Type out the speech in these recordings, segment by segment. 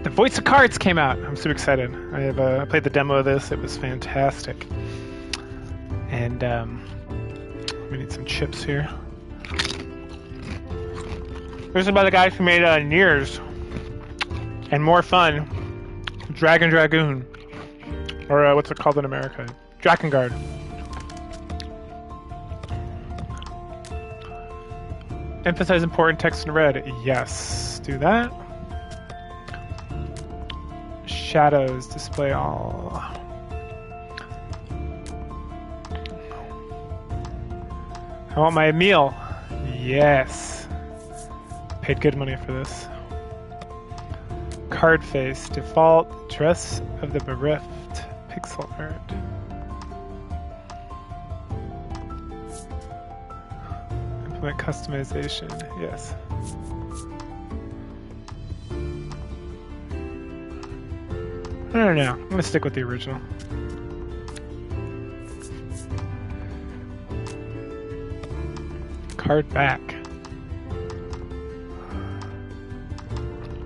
The Voice of Cards came out. I'm super excited. I played the demo of this. It was fantastic. And we need some chips here. This is by the guys who made Niers and More Fun, Dragon Dragoon, or what's it called in America? Drakengard. Emphasize important text in red. Yes, do that. Shadows, display all. I want my meal. Yes. Paid good money for this. Card face, default, dress of the bereft, pixel art. Implement customization, yes. I don't know. I'm gonna stick with the original. Card back.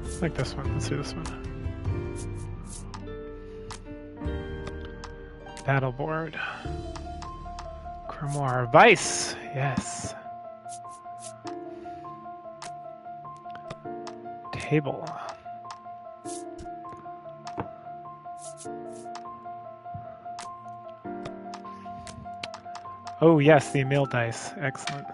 I like this one. Let's do this one. Battle board. Grimoire. Vice. Yes. Table. Oh yes, the Emil dice. Excellent.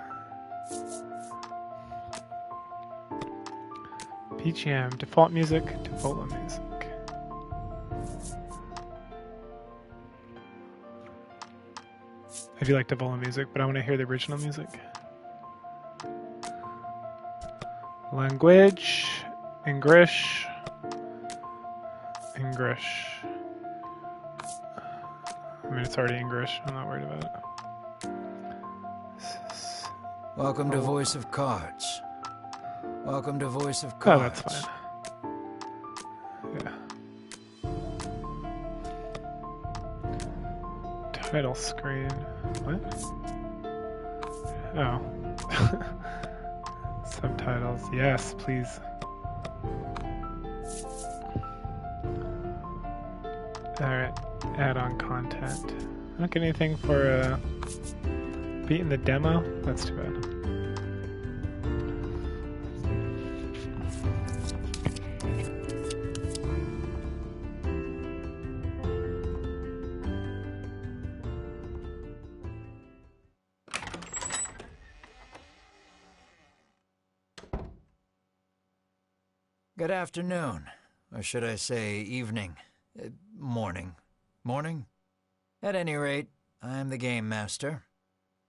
BGM, default music, default music. I do like default music, but I want to hear the original music. Language, English. I mean, it's already English. I'm not worried about it. Welcome to Voice of Cards. Welcome to Voice of Oh, Cards. that's fine. Yeah. Title screen. What? Oh. Subtitles. Yes, please. Alright. Add-on content. I don't get anything for beating the demo? That's too bad. Good afternoon, or should I say evening, morning. Morning? At any rate, I'm the Game Master.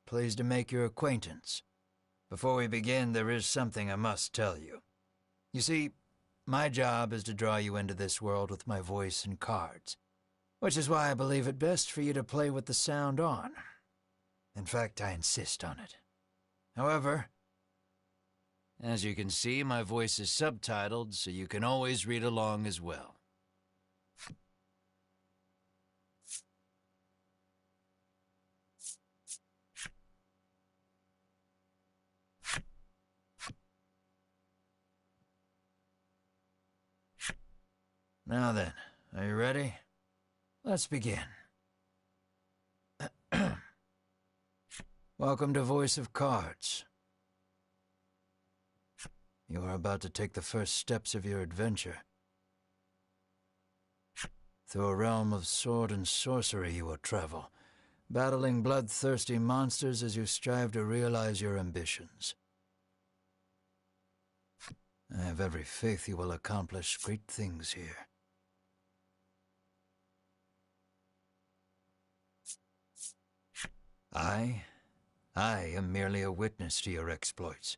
Pleased to make your acquaintance. Before we begin, there is something I must tell you. You see, my job is to draw you into this world with my voice and cards, which is why I believe it best for you to play with the sound on. In fact, I insist on it. However, as you can see, my voice is subtitled, so you can always read along as well. Now then, are you ready? Let's begin. Welcome to Voice of Cards. You are about to take the first steps of your adventure. Through a realm of sword and sorcery you will travel, battling bloodthirsty monsters as you strive to realize your ambitions. I have every faith you will accomplish great things here. I am merely a witness to your exploits.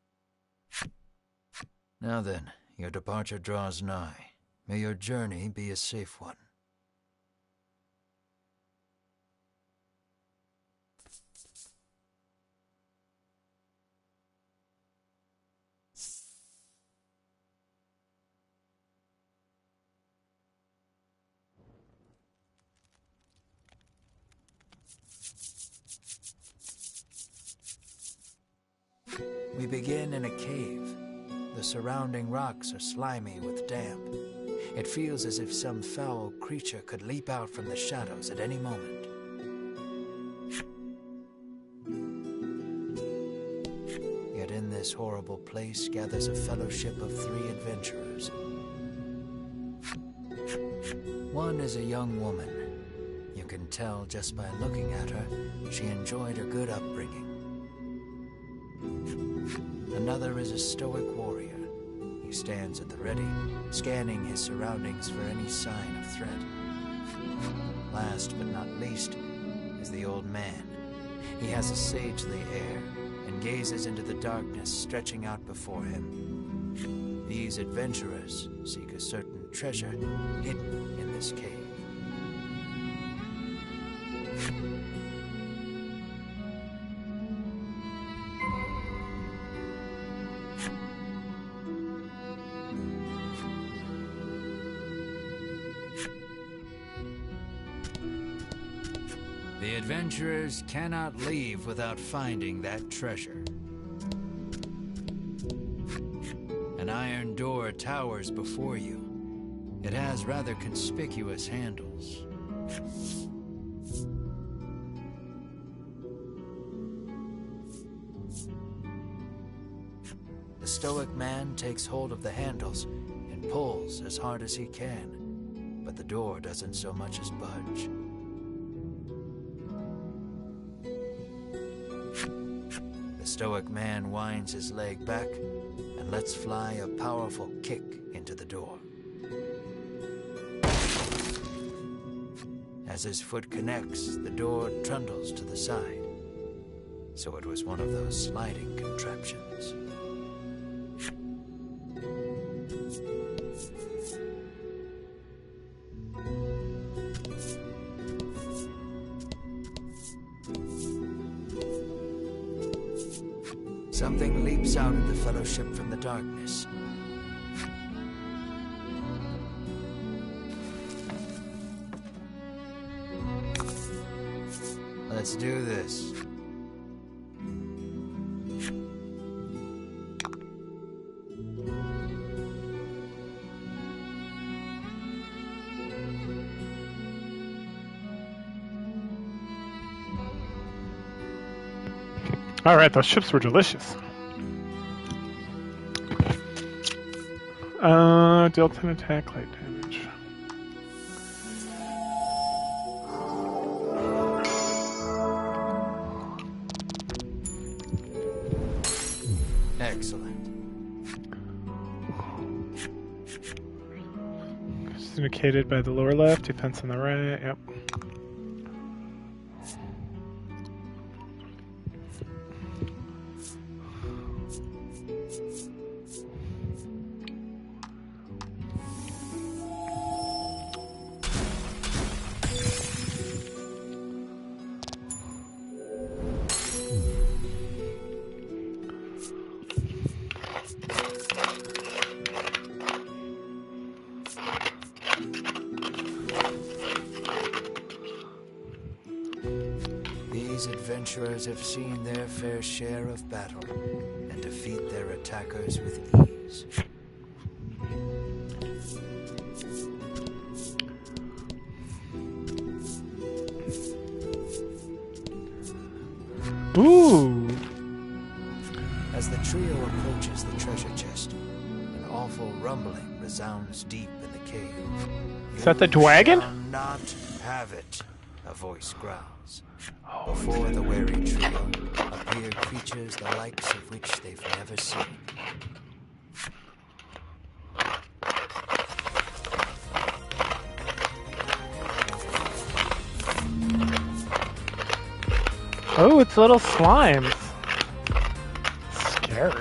Now then, your departure draws nigh. May your journey be a safe one. We begin in a cave. The surrounding rocks are slimy with damp. It feels as if some foul creature could leap out from the shadows at any moment. Yet in this horrible place gathers a fellowship of 3 adventurers. One is a young woman. You can tell just by looking at her, she enjoyed a good upbringing. Another is a stoic warrior. He stands at the ready, scanning his surroundings for any sign of threat. Last but not least is the old man. He has a sagely air and gazes into the darkness stretching out before him. These adventurers seek a certain treasure hidden in this cave. The adventurers cannot leave without finding that treasure. An iron door towers before you. It has rather conspicuous handles. The stoic man takes hold of the handles and pulls as hard as he can, but the door doesn't so much as budge. The stoic man winds his leg back and lets fly a powerful kick into the door. As his foot connects, the door trundles to the side. So it was one of those sliding contraptions. Something leaps out at the fellowship from the darkness. Let's do this. All right, those chips were delicious. Deal 10 attack, light damage. Excellent. Indicated by the lower left, defense on the right. Yep. These adventurers have seen their fair share of battle and defeat their attackers with ease. Ooh! As the trio approaches the treasure chest, an awful rumbling resounds deep in the cave. Is that the dragon? You shall not have it, a voice growls. Before the wary trio appear creatures the likes of which they've never seen. Oh, it's little slimes. Scary.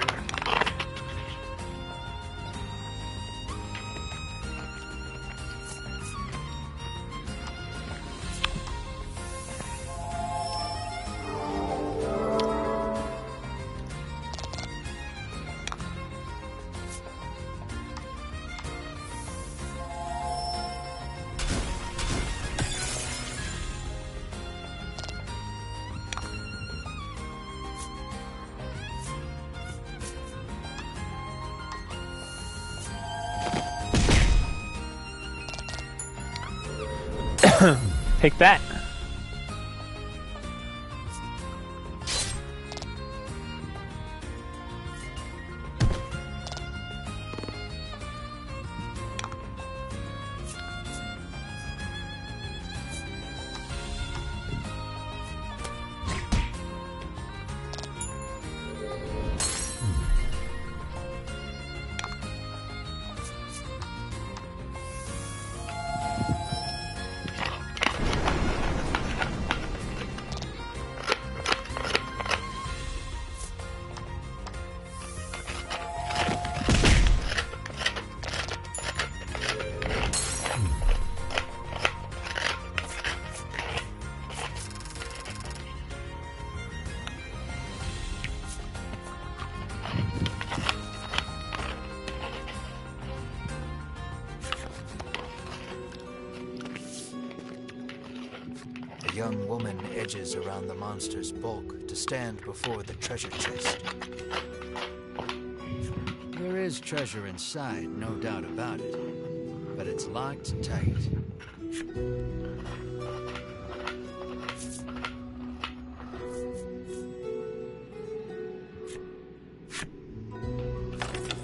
Take that. A young woman edges around the monster's bulk to stand before the treasure chest. There is treasure inside, no doubt about it, but it's locked tight.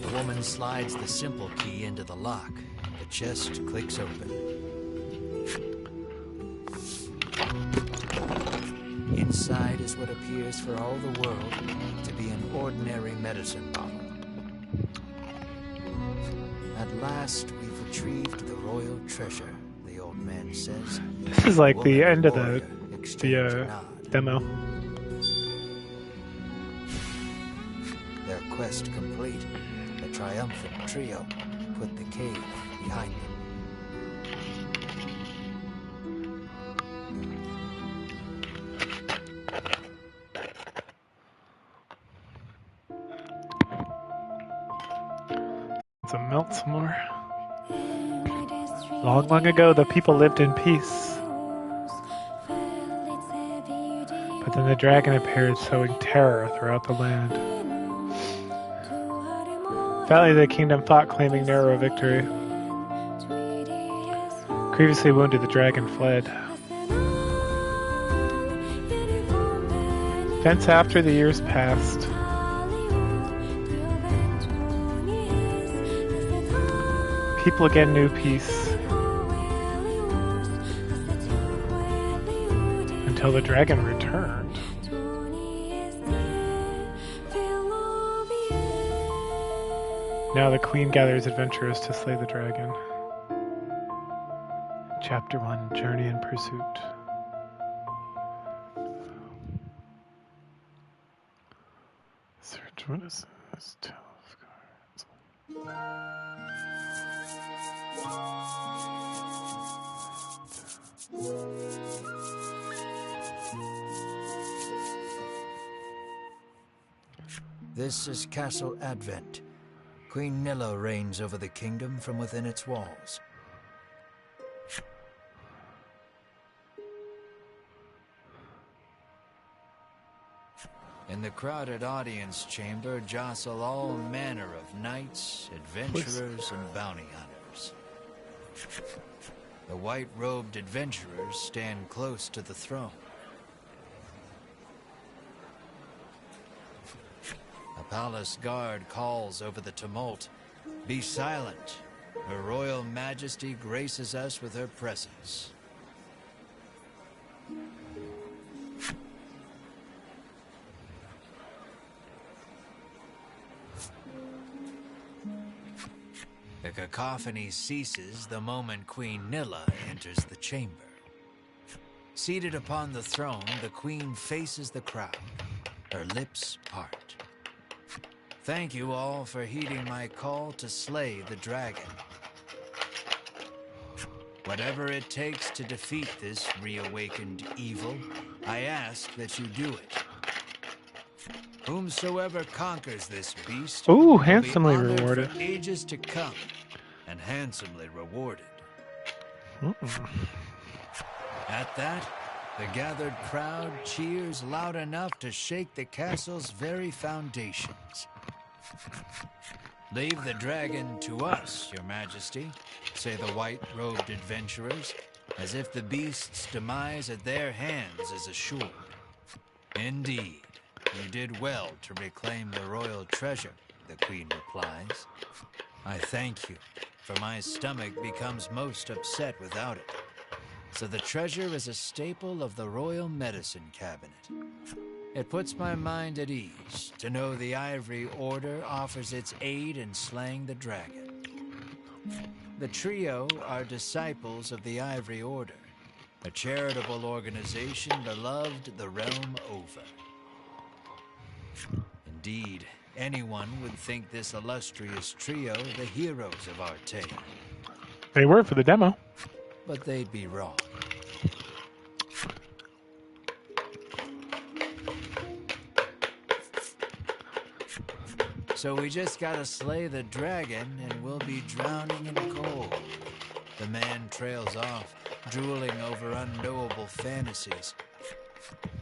The woman slides the simple key into the lock. The chest clicks open. Inside is what appears for all the world to be an ordinary medicine bottle. At last, we've retrieved the royal treasure, the old man says. This is like the end of the nod. demo. Their quest complete, the triumphant trio put the cave behind them. To melt some more. Long, long ago, the people lived in peace. But then the dragon appeared, sowing terror throughout the land. Finally, the kingdom fought, claiming narrow victory. Grievously wounded, the dragon fled. Thence after the years passed, people again knew peace, until the dragon returned. Now the queen gathers adventurers to slay the dragon. Chapter 1, Journey in Pursuit. Search, what is this? 12 cards. This is Castle Advent. Queen Nilla reigns over the kingdom from within its walls. In the crowded audience chamber jostle all manner of knights, adventurers, and bounty hunters. The white-robed adventurers stand close to the throne. A palace guard calls over the tumult. Be silent. Her Royal Majesty graces us with her presence. The cacophony ceases the moment Queen Nilla enters the chamber. Seated upon the throne, the queen faces the crowd. Her lips part. Thank you all for heeding my call to slay the dragon. Whatever it takes to defeat this reawakened evil, I ask that you do it. Whomsoever conquers this beast Ooh, will handsomely be honored rewarded. for ages to come, and handsomely rewarded. At that, the gathered crowd cheers loud enough to shake the castle's very foundations. Leave the dragon to us, Your Majesty, say the white-robed adventurers. as if the beast's demise at their hands is assured. Indeed, you did well to reclaim the royal treasure, the queen replies. I thank you, for my stomach becomes most upset without it. So the treasure is a staple of the royal medicine cabinet. It puts my mind at ease to know the Ivory Order offers its aid in slaying the dragon. The trio are disciples of the Ivory Order, a charitable organization beloved the realm over. Indeed, anyone would think this illustrious trio the heroes of our tale. They were for the demo. But they'd be wrong. So we just gotta slay the dragon and we'll be drowning in cold. The man trails off, drooling over unknowable fantasies.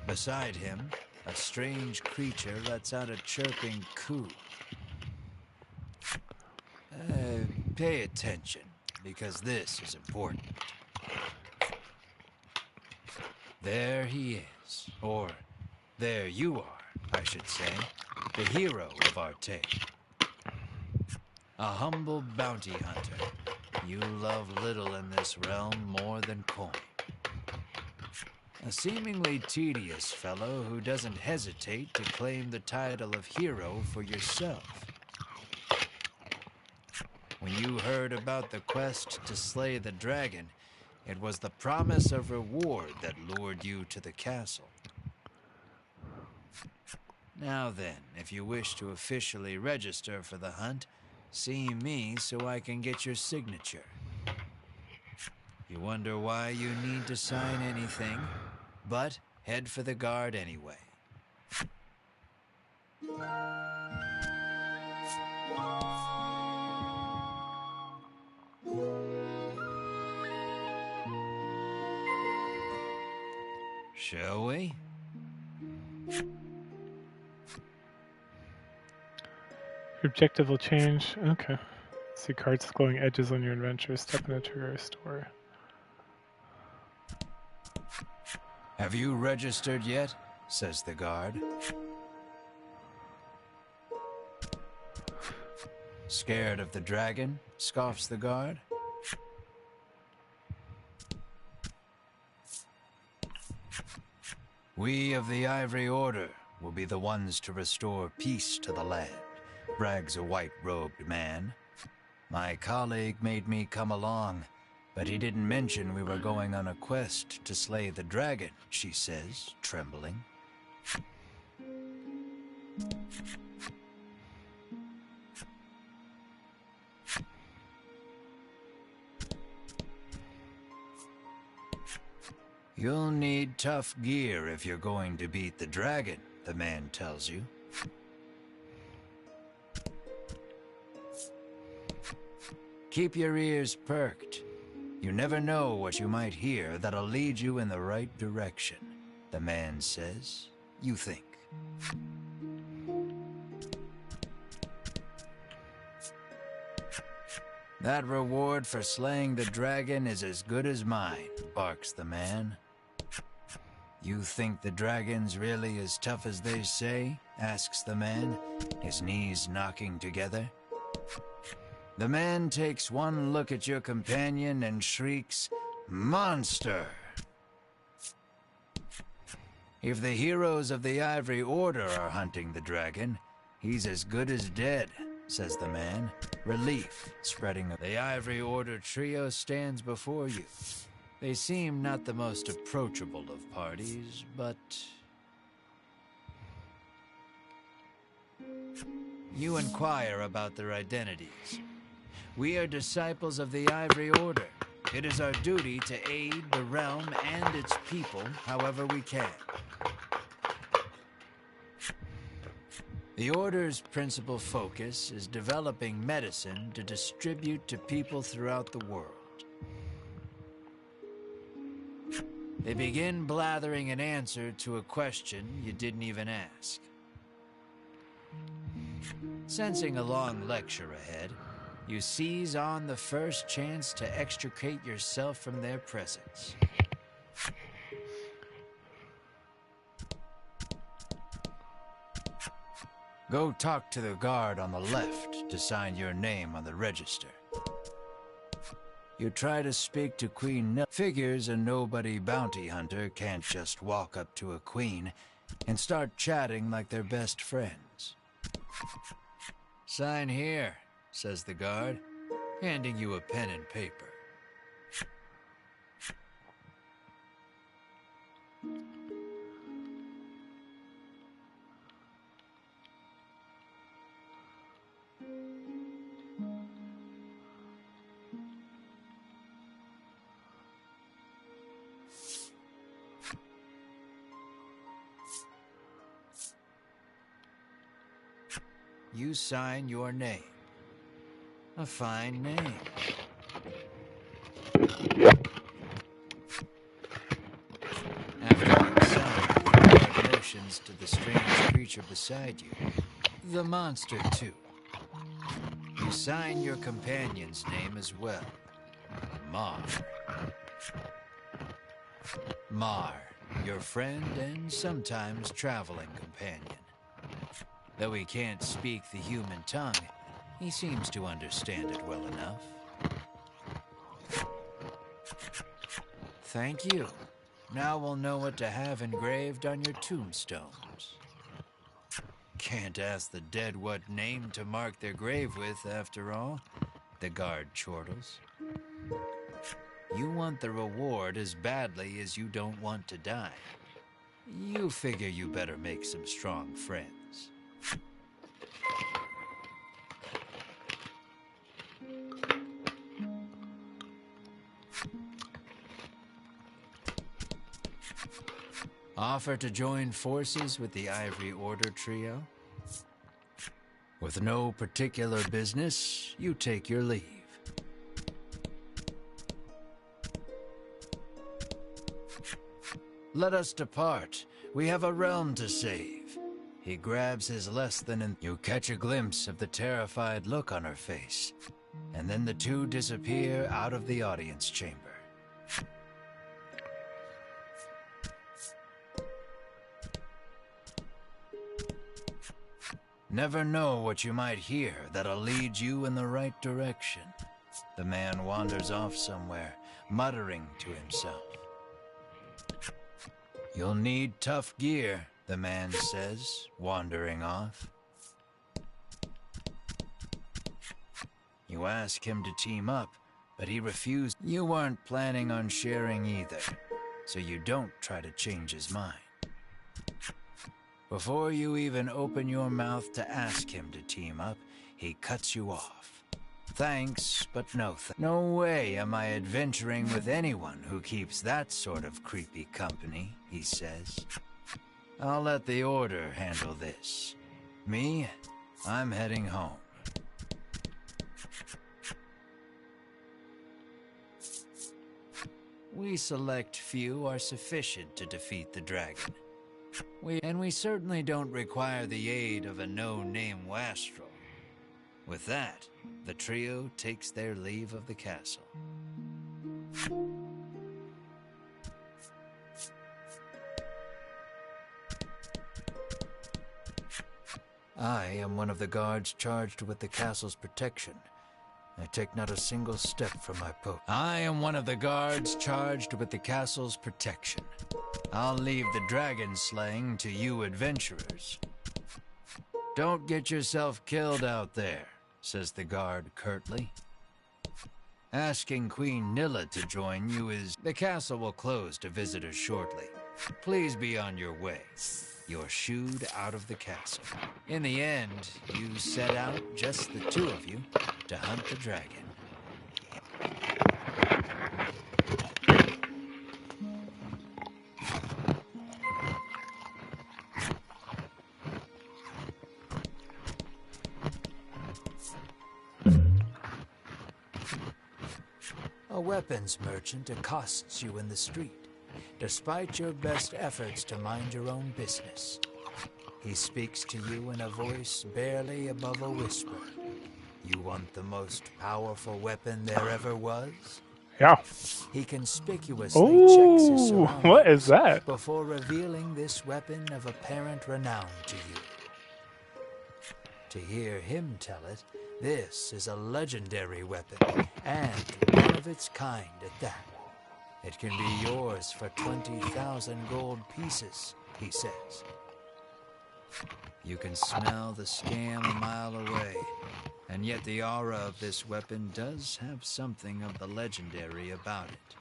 Beside him, a strange creature lets out a chirping coo. Pay attention, because this is important. There he is, or there you are, I should say, the hero of our tale. A humble bounty hunter. You love little in this realm more than coin. A seemingly tedious fellow who doesn't hesitate to claim the title of hero for yourself. When you heard about the quest to slay the dragon, it was the promise of reward that lured you to the castle. Now then, if you wish to officially register for the hunt, see me so I can get your signature. You wonder why you need to sign anything, but head for the guard anyway. Shall we? Your objective will change. Okay. See cards with glowing edges on your adventure. Step in the trigger restore. Have you registered yet? Says the guard. Scared of the dragon? Scoffs the guard. We of the Ivory Order will be the ones to restore peace to the land, brags a white-robed man. My colleague made me come along, but he didn't mention we were going on a quest to slay the dragon, she says, trembling. You'll need tough gear if you're going to beat the dragon, the man tells you. Keep your ears perked. You never know what you might hear that'll lead you in the right direction, the man says. You think. That reward for slaying the dragon is as good as mine, barks the man. You think the dragon's really as tough as they say? Asks the man, his knees knocking together. The man takes one look at your companion and shrieks, "Monster!" If the heroes of the Ivory Order are hunting the dragon, he's as good as dead, says the man, relief spreading. The Ivory Order trio stands before you. They seem not the most approachable of parties, but you inquire about their identities. We are disciples of the Ivory Order. It is our duty to aid the realm and its people however we can. The Order's principal focus is developing medicine to distribute to people throughout the world. They begin blathering an answer to a question you didn't even ask. Sensing a long lecture ahead, You seize on the first chance to extricate yourself from their presence. Go talk to the guard on the left to sign your name on the register. You try to speak to Queen Nilla. Figures a nobody bounty hunter can't just walk up to a queen and start chatting like they're best friends. Sign here, says the guard, handing you a pen and paper. You sign your name. A fine name. After you sign, the guard motions to the strange creature beside you. The monster, too. You sign your companion's name as well. Mar. Mar, your friend and sometimes traveling companion. Though he can't speak the human tongue, he seems to understand it well enough. Thank you. Now we'll know what to have engraved on your tombstones. Can't ask the dead what name to mark their grave with, after all, the guard chortles. You want the reward as badly as you don't want to die. You figure you better make some strong friends. Offer to join forces with the Ivory Order trio? With no particular business, you take your leave. Let us depart. We have a realm to save. He grabs his less than you catch a glimpse of the terrified look on her face, and then the two disappear out of the audience chamber. Never know what you might hear that'll lead you in the right direction. The man wanders off somewhere, muttering to himself. You'll need tough gear, the man says, wandering off. You ask him to team up, but he refused. You weren't planning on sharing either, so you don't try to change his mind. Before you even open your mouth to ask him to team up, he cuts you off. Thanks, but no thanks. No way am I adventuring with anyone who keeps that sort of creepy company, he says. I'll let the Order handle this. Me, I'm heading home. We select few are sufficient to defeat the dragon. We certainly don't require the aid of a no-name wastrel. With that, the trio takes their leave of the castle. I am one of the guards charged with the castle's protection. I take not a single step from my post. I am one of the guards charged with the castle's protection. I'll leave the dragon slaying to you adventurers. Don't get yourself killed out there, says the guard curtly. Asking Queen Nilla to join you is... The castle will close to visitors shortly. Please be on your way. You're shooed out of the castle. In the end, you set out, just the two of you, to hunt the dragon. A weapons merchant accosts you in the street, despite your best efforts to mind your own business. He speaks to you in a voice barely above a whisper. You want the most powerful weapon there ever was? Yeah. He conspicuously checks his Ooh, what is surroundings that? before revealing this weapon of apparent renown to you. To hear him tell it, this is a legendary weapon, and one of its kind at that. It can be yours for 20,000 gold pieces, he says. You can smell the scam a mile away, and yet the aura of this weapon does have something of the legendary about it.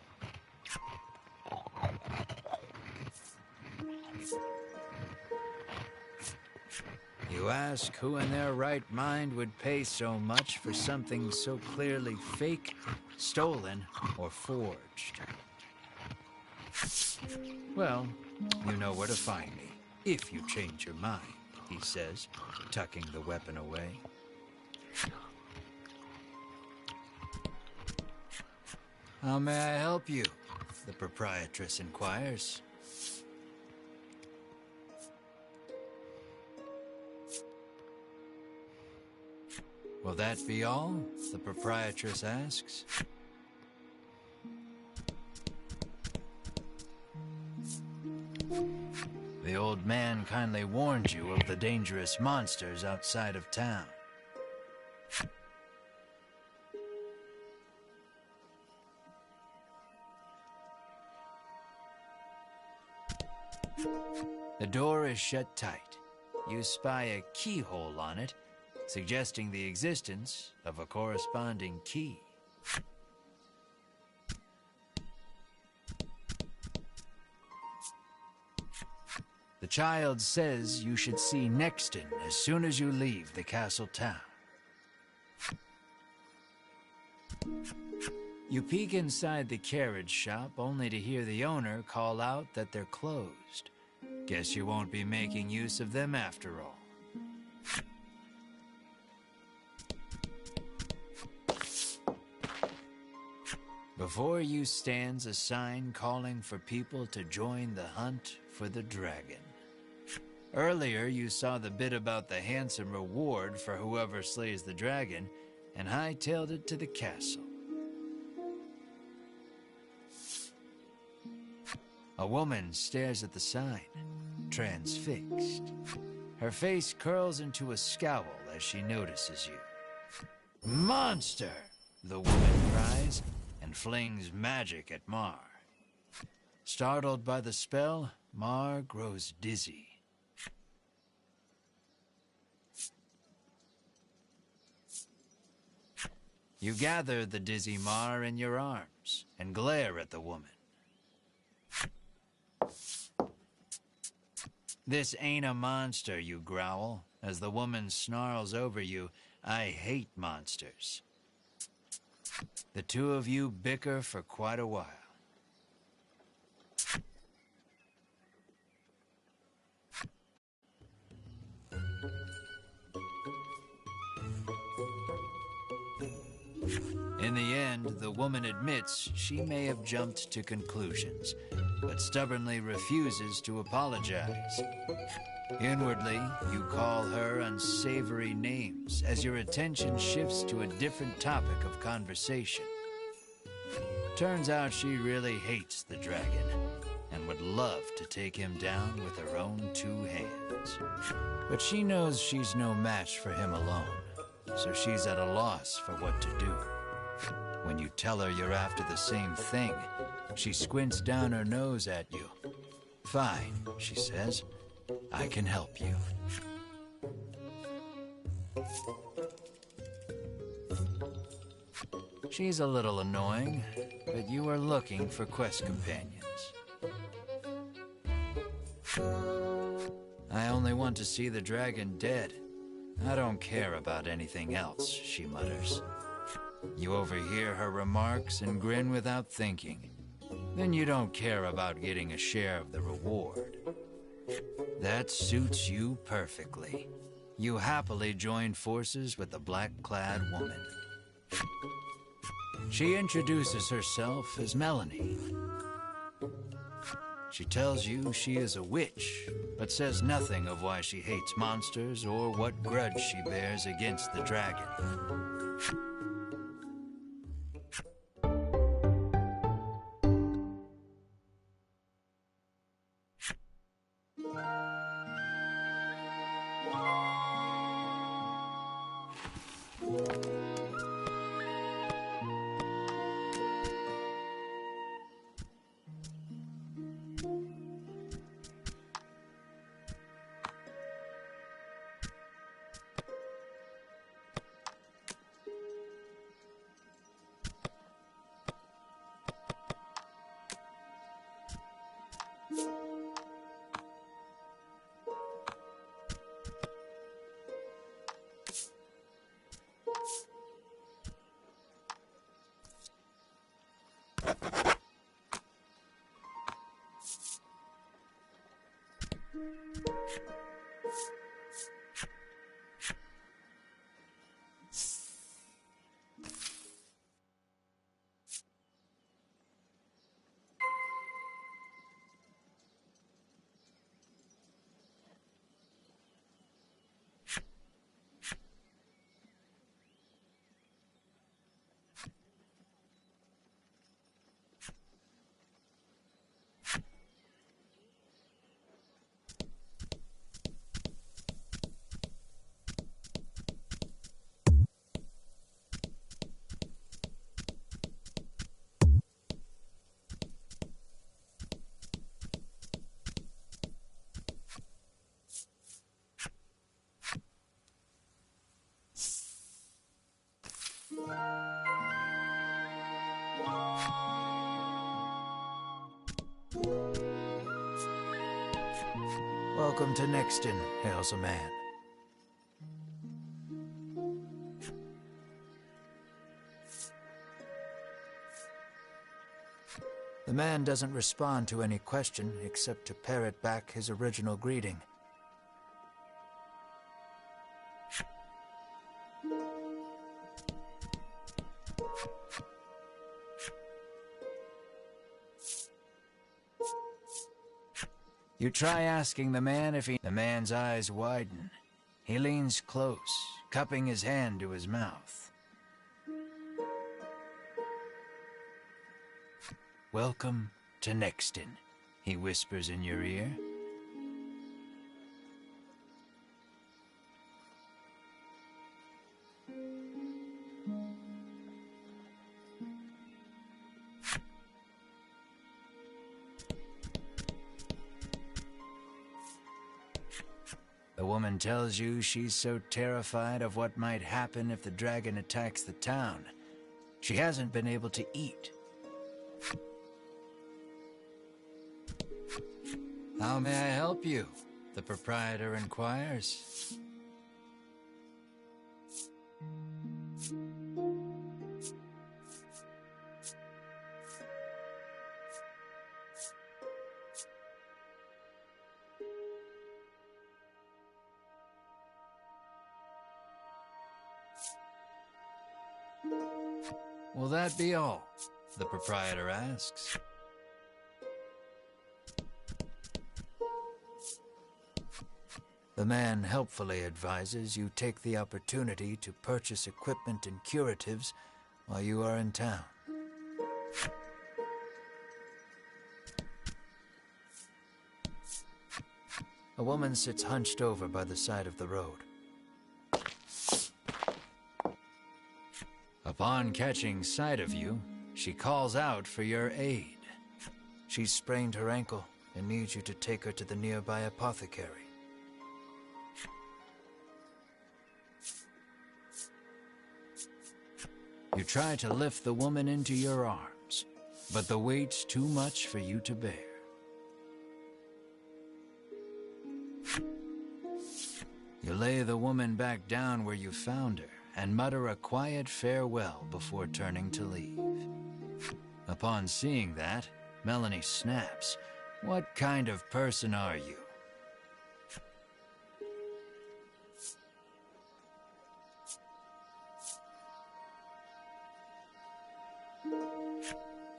You ask who in their right mind would pay so much for something so clearly fake, stolen, or forged. Well, you know where to find me, if you change your mind, he says, tucking the weapon away. How may I help you? The proprietress inquires. Will that be all? The proprietress asks. The old man kindly warned you of the dangerous monsters outside of town. The door is shut tight. You spy a keyhole on it, suggesting the existence of a corresponding key. The child says you should see Nexton as soon as you leave the castle town. You peek inside the carriage shop only to hear the owner call out that they're closed. Guess you won't be making use of them after all. Before you stands a sign calling for people to join the hunt for the dragon. Earlier, you saw the bit about the handsome reward for whoever slays the dragon, and hightailed it to the castle. A woman stares at the sign, transfixed. Her face curls into a scowl as she notices you. "Monster!" the woman cries, and flings magic at Mar. Startled by the spell, Mar grows dizzy. You gather the dizzy Mar in your arms and glare at the woman. "This ain't a monster," you growl, as the woman snarls over you, "I hate monsters." The two of you bicker for quite a while. In the end, the woman admits she may have jumped to conclusions, but stubbornly refuses to apologize. Inwardly, you call her unsavory names as your attention shifts to a different topic of conversation. Turns out she really hates the dragon and would love to take him down with her own two hands. But she knows she's no match for him alone, so she's at a loss for what to do. When you tell her you're after the same thing, she squints down her nose at you. "Fine," she says. "I can help you." She's a little annoying, but you are looking for quest companions. "I only want to see the dragon dead. I don't care about anything else," she mutters. You overhear her remarks and grin without thinking. Then you don't care about getting a share of the reward. That suits you perfectly. You happily join forces with the black-clad woman. She introduces herself as Melanie. She tells you she is a witch, but says nothing of why she hates monsters or what grudge she bears against the dragon. Welcome to Nexton, hails a man. The man doesn't respond to any question except to parrot back his original greeting. You try asking the man if he... The man's eyes widen. He leans close, cupping his hand to his mouth. Welcome to Nexton, he whispers in your ear. The woman tells you she's so terrified of what might happen if the dragon attacks the town, she hasn't been able to eat. How may I help you? The proprietor inquires. Will that be all? The proprietor asks. The man helpfully advises you take the opportunity to purchase equipment and curatives while you are in town. A woman sits hunched over by the side of the road. Upon catching sight of you, she calls out for your aid. She's sprained her ankle and needs you to take her to the nearby apothecary. You try to lift the woman into your arms, but the weight's too much for you to bear. You lay the woman back down where you found her and mutter a quiet farewell before turning to leave. Upon seeing that, Melanie snaps. What kind of person are you?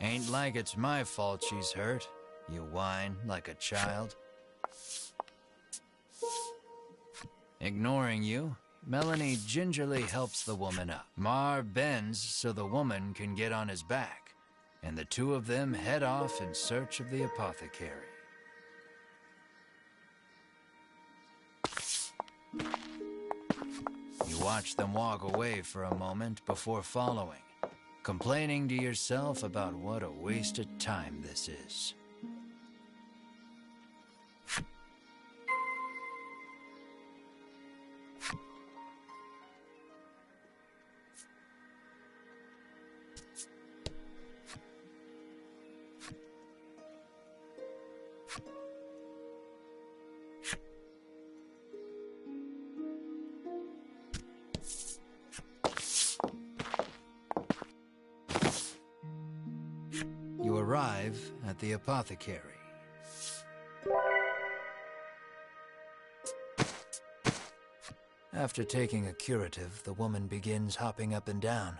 Ain't like it's my fault she's hurt. You whine like a child. Ignoring you, Melanie gingerly helps the woman up. Mar bends so the woman can get on his back, and the two of them head off in search of the apothecary. You watch them walk away for a moment before following, complaining to yourself about what a waste of time this is. You arrive at the apothecary. After taking a curative, the woman begins hopping up and down.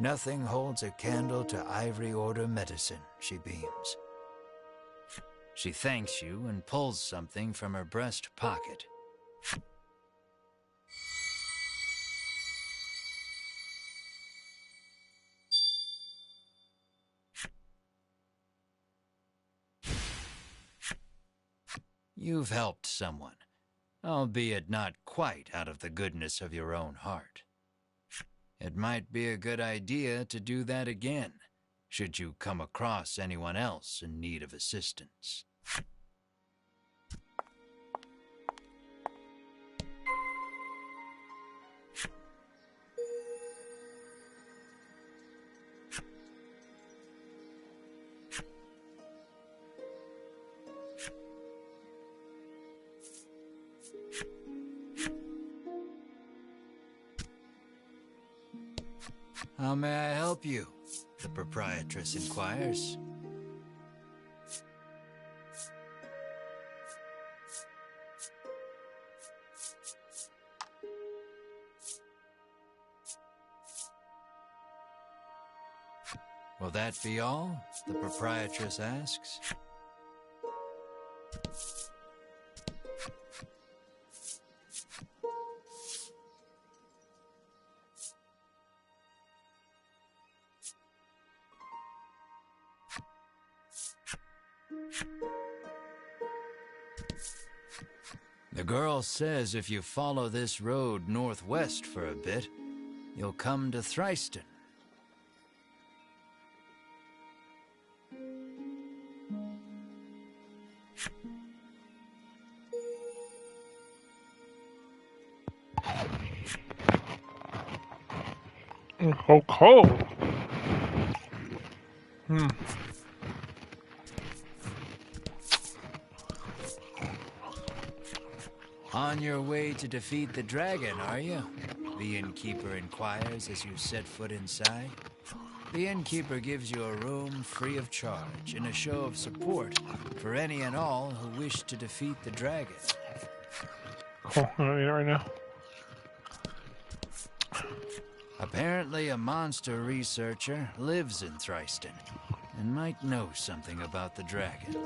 Nothing holds a candle to Ivory Order medicine, she beams. She thanks you and pulls something from her breast pocket. You've helped someone, albeit not quite out of the goodness of your own heart. It might be a good idea to do that again, should you come across anyone else in need of assistance. How may I help you? The proprietress inquires. Will that be all? The proprietress asks. The girl says if you follow this road northwest for a bit, you'll come to Thriston. Oh, cold. On your way to defeat the dragon, are you? The innkeeper inquires as you set foot inside. The innkeeper gives you a room free of charge in a show of support for any and all who wish to defeat the dragon. Cool, I don't need it right now. Apparently a monster researcher lives in Thriston and might know something about the dragon.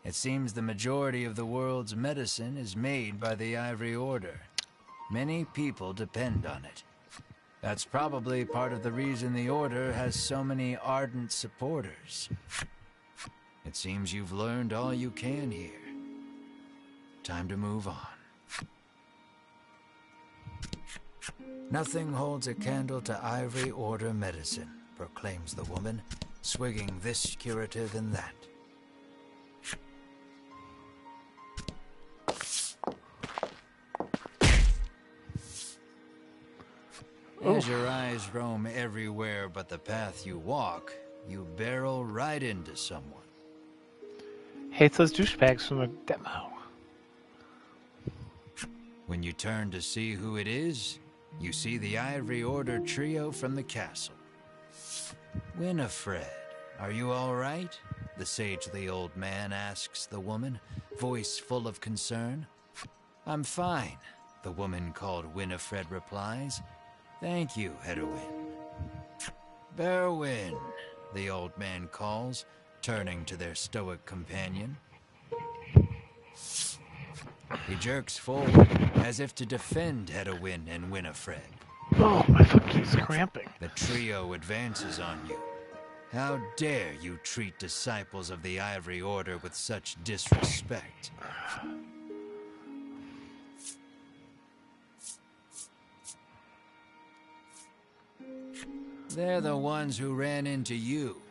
It seems the majority of the world's medicine is made by the Ivory Order. Many people depend on it. That's probably part of the reason the Order has so many ardent supporters. It seems you've learned all you can here. Time to move on. Nothing holds a candle to Ivory Order medicine, proclaims the woman, swigging this curative and that. As your eyes roam everywhere but the path you walk, you barrel right into someone. Hates those douchebags from the demo. When you turn to see who it is, you see the Ivory Order trio from the castle. Winifred, are you all right? The sagely old man asks the woman, voice full of concern. I'm fine. the woman called Winifred replies. Thank you, Hedwyn. Berwin, the old man calls, turning to their stoic companion. He jerks forward, as if to defend Hedwyn and Winifred. Oh, my foot keeps cramping. The trio advances on you. How dare you treat disciples of the Ivory Order with such disrespect? They're the ones who ran into you,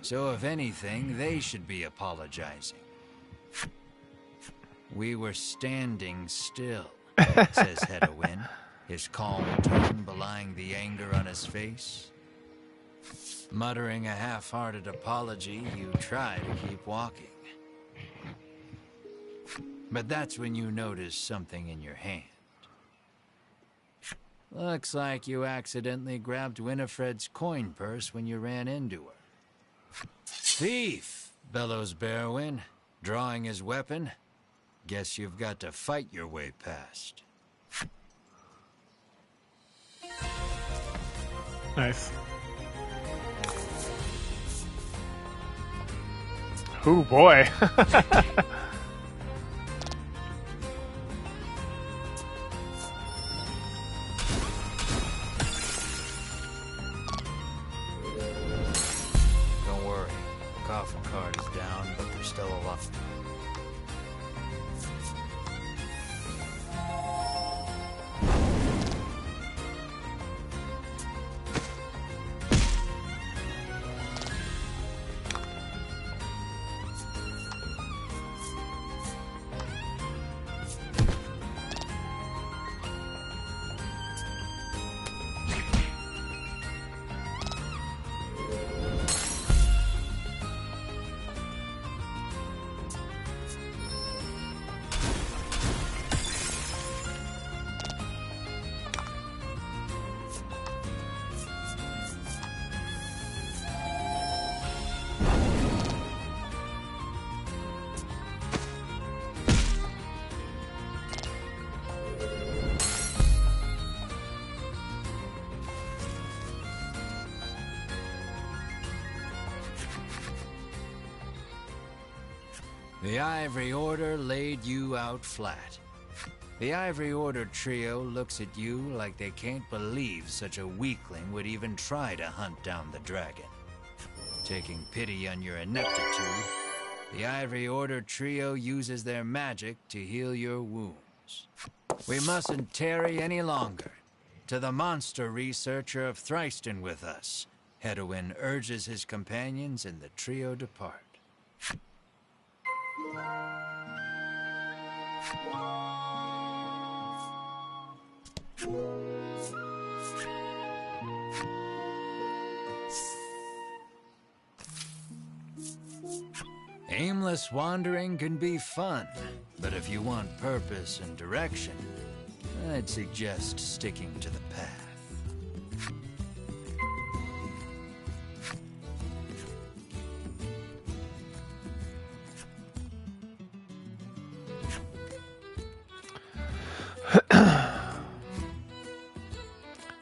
so if anything, they should be apologizing. We were standing still, says Hedwyn, his calm tone belying the anger on his face. Muttering a half-hearted apology, you try to keep walking. But that's when you notice something in your hand. Looks like you accidentally grabbed Winifred's coin purse when you ran into her. Thief, bellows Berwin, drawing his weapon. Guess you've got to fight your way past. Nice. Oh boy. Don't worry, the coffin card is down, but there's still a lot. The Ivory Order laid you out flat. The Ivory Order trio looks at you like they can't believe such a weakling would even try to hunt down the dragon. Taking pity on your ineptitude, the Ivory Order trio uses their magic to heal your wounds. We mustn't tarry any longer. To the monster researcher of Thriston with us, Hedwyn urges his companions and the trio depart. Aimless wandering can be fun, but if you want purpose and direction, I'd suggest sticking to the path.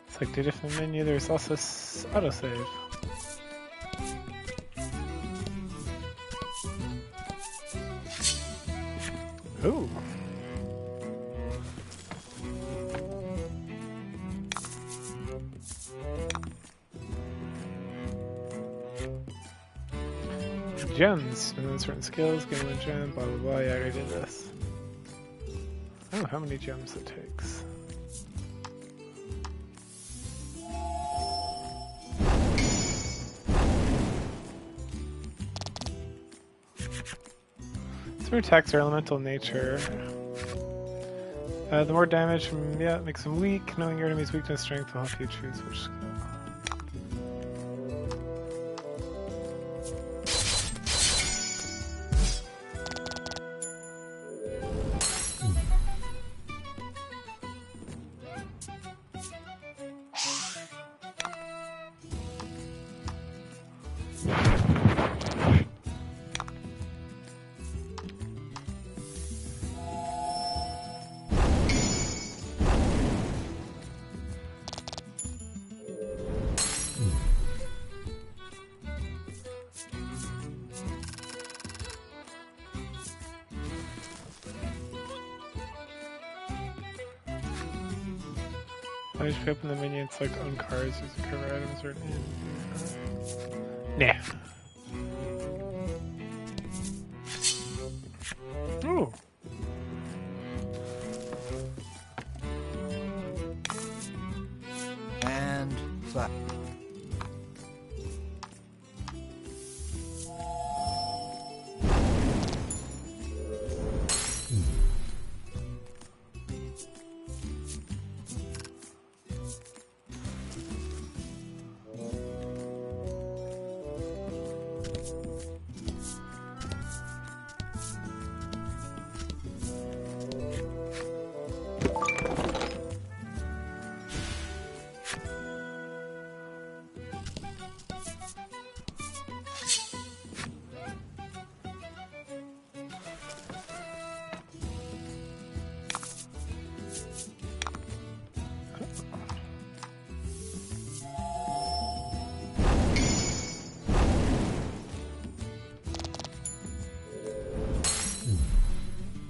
It's like 2 different menu. There's also autosave. Ooh. Gems. And then certain skills, gain 1 gem, blah blah blah. Yeah, I already did this. I don't know how many gems it takes. Some attacks are elemental in nature. The more damage from, makes them weak. Knowing your enemy's weakness and strength will help you choose which skill. Finish up in the menu, it's like on cars, use the cover items or... Nah. Ooh. And flat.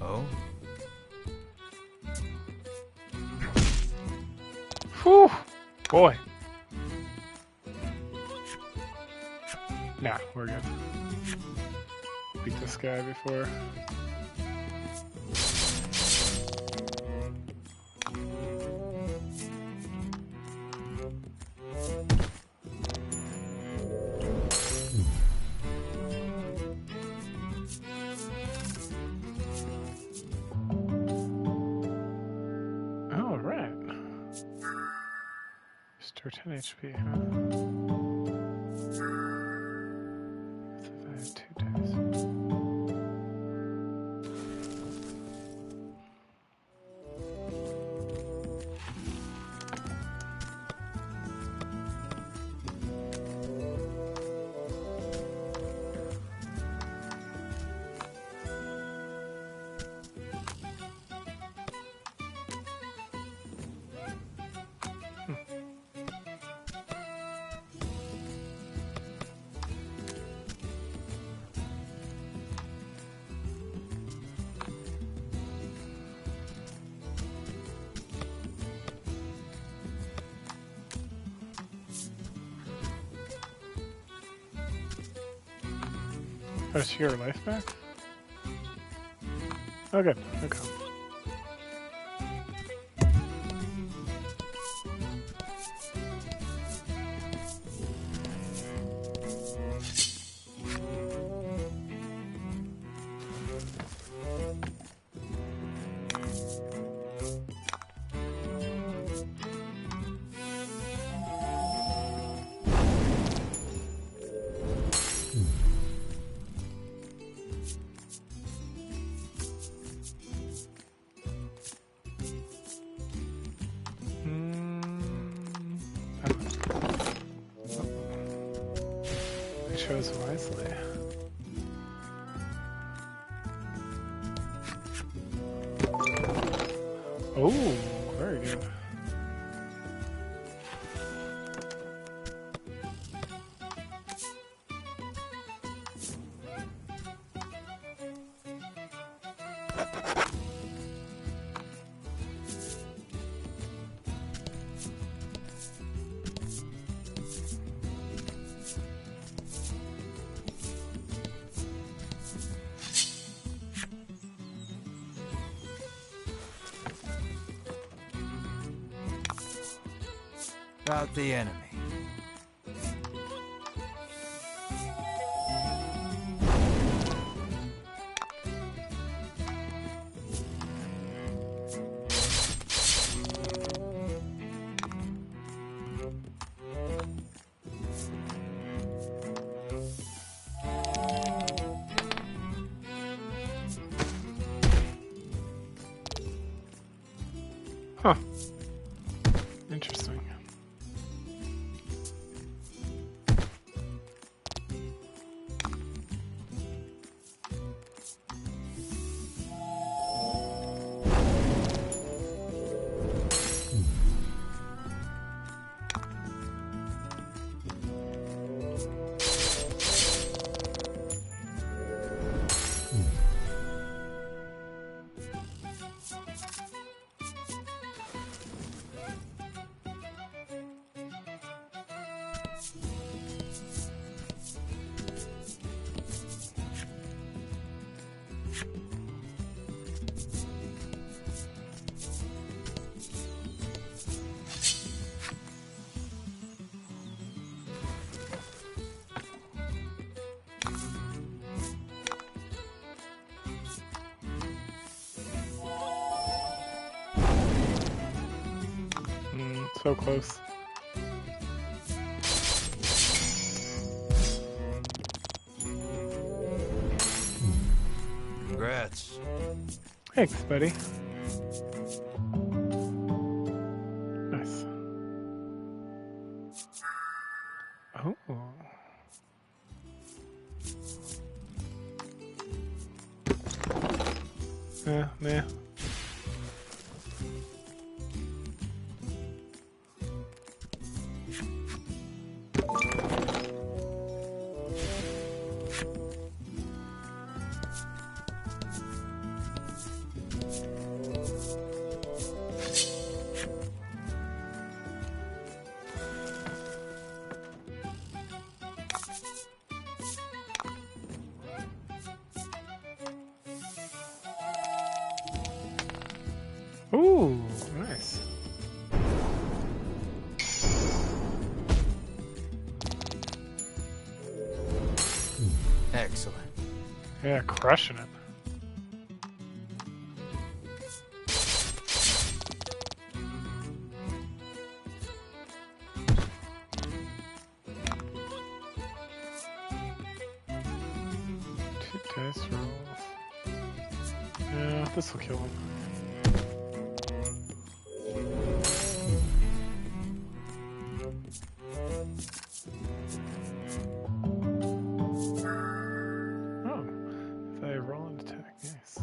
Oh? Whew. Boy. Nah, we're good. Beat this guy before. Oh, right. Restore 10 HP, huh? Survive 2 days. Oh, is your life back? Oh, good. Okay. I chose wisely. Oh, very good. About the enemy. Huh. Interesting. So close. Congrats. Thanks, buddy. Nice. Oh. Nah. Ooh, nice. Excellent. Yeah, crushing it. Two dice rolls. Yeah, this will kill him. Oh, if I roll an attack, nice.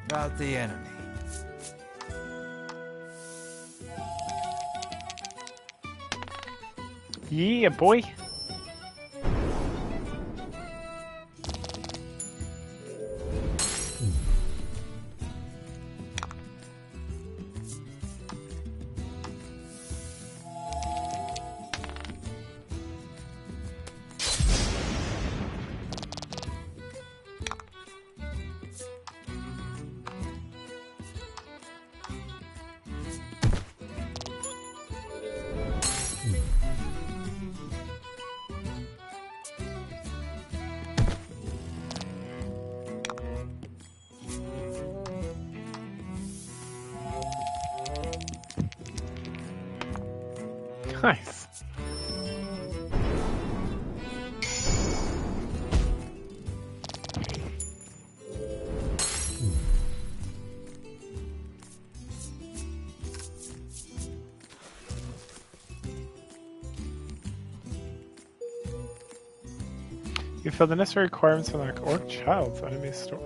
About the enemy. Yeah, boy. Nice. You fill the necessary requirements for the Orc Child's enemy store.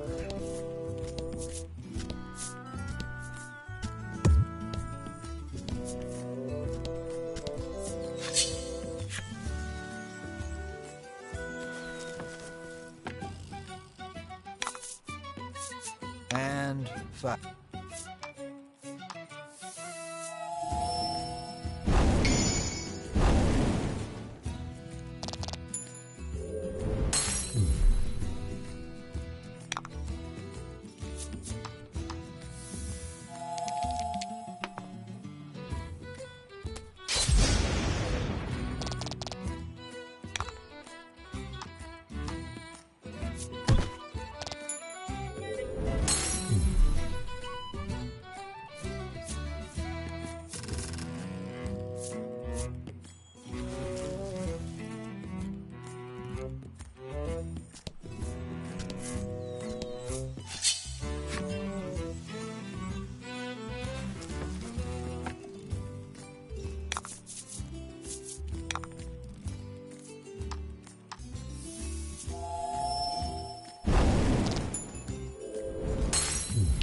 And 5.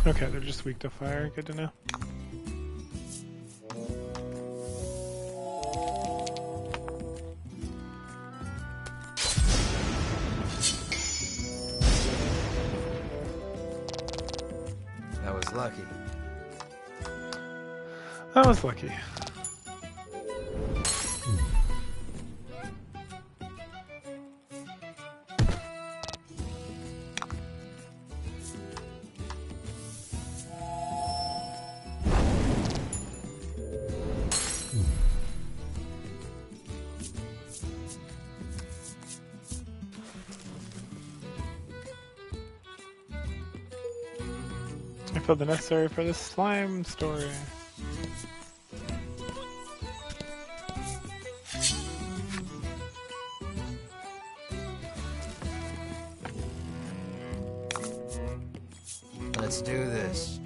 Okay, they're just weak to fire. Good to know. That was lucky. That was lucky. fulfilled the necessary for this slime story. Let's do this.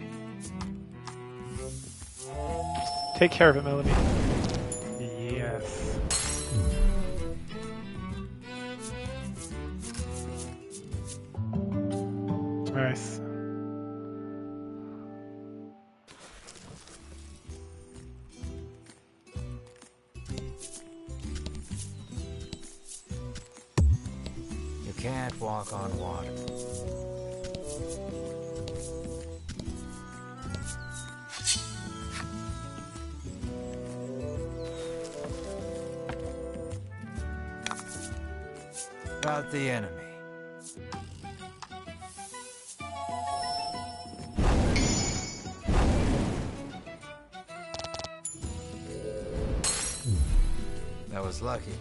Take care of it, Melody. Yes. Nice. You can't walk on water. About the enemy. That was lucky.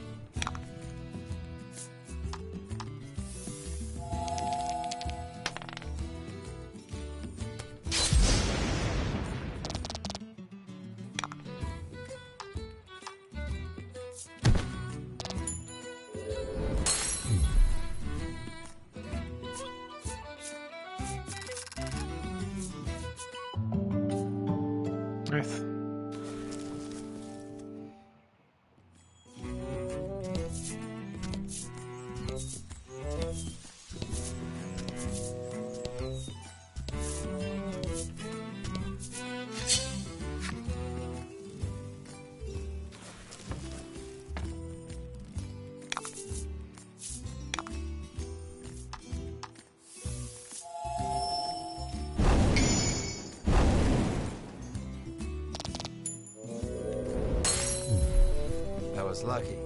Nice. That was lucky.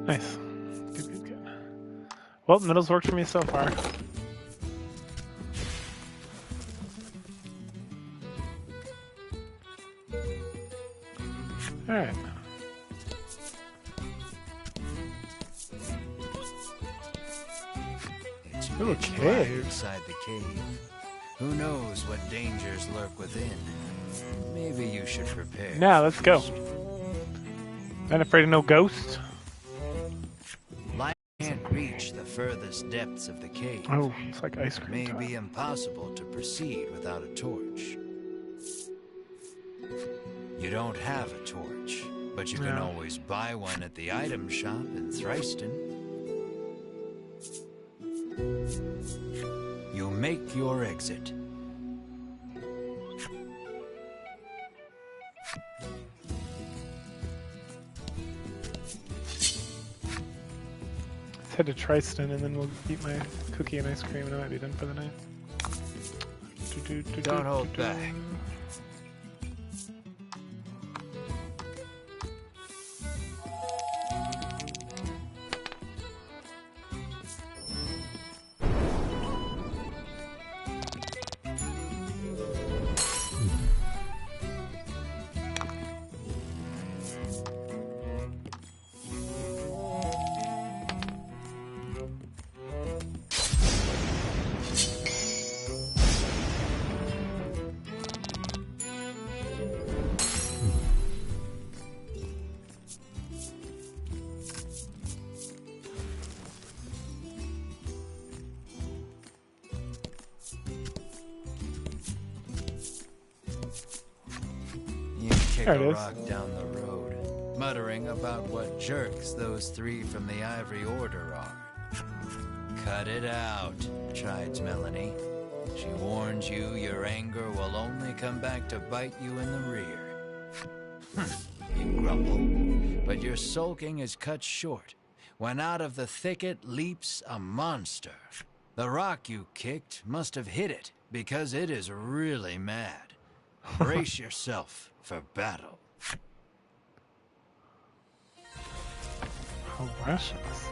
Nice. Good, good, good. Well, middle's worked for me so far. Alright. It's Ooh, pitch cave. black inside the cave. Who knows what dangers lurk within? Maybe you should prepare. Now, let's go. Not afraid of no ghosts? Light can't reach the furthest depths of the cave. Oh, it's like ice It cream may time. be impossible to proceed without a torch. You don't have a torch, but you can No. always buy one at the item shop in Thriston. You make your exit. Let's head to Tristan and then we'll eat my cookie and ice cream and I might be done for the night. Don't hold back. You kick There it a is. rock down the road, muttering about what jerks those three from the Ivory Order are. Cut it out, chides Melanie. She warns you your anger will only come back to bite you in the rear. You grumble, but your sulking is cut short when out of the thicket leaps a monster. The rock you kicked must have hit it because it is really mad. Brace yourself for battle. Precious.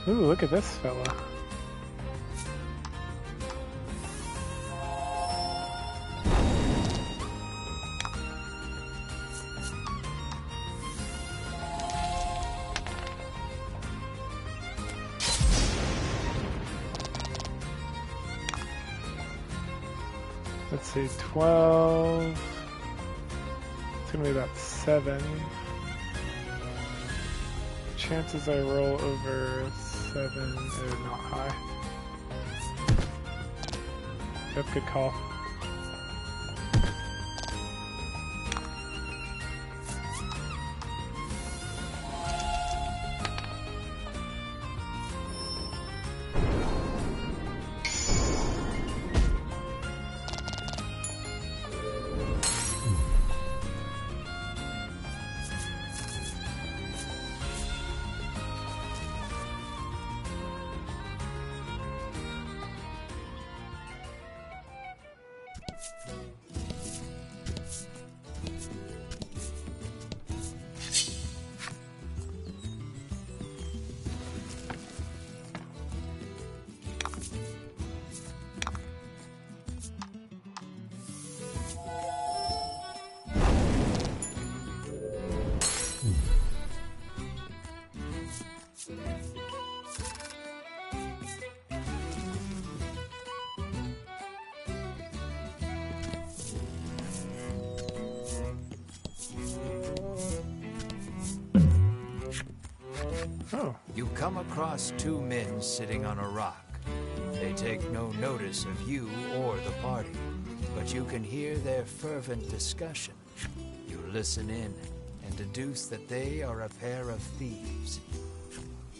Ooh, look at this fella. Let's see, 12. It's gonna be about 7. Chances I roll over 7 are not high. Yep, good call. Oh. You come across 2 men sitting on a rock. They take no notice of you or the party, but you can hear their fervent discussion. You listen in and deduce that they are a pair of thieves.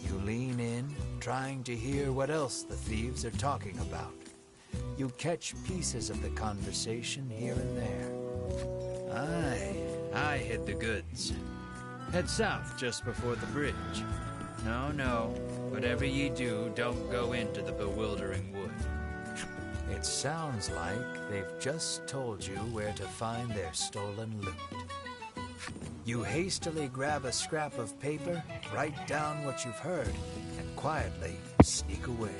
You lean in, trying to hear what else the thieves are talking about. You catch pieces of the conversation here and there. I hid the goods. Head south just before the bridge. No, whatever ye do, don't go into the bewildering wood. It sounds like they've just told you where to find their stolen loot. You hastily grab a scrap of paper, write down what you've heard, and quietly sneak away.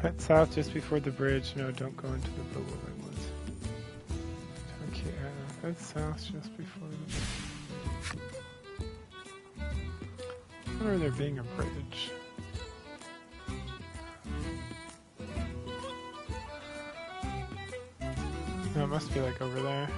Head south just before the bridge. No, don't go into the bewildering woods. Okay, head south just before the bridge. I remember there being a bridge. No, it must be like over there.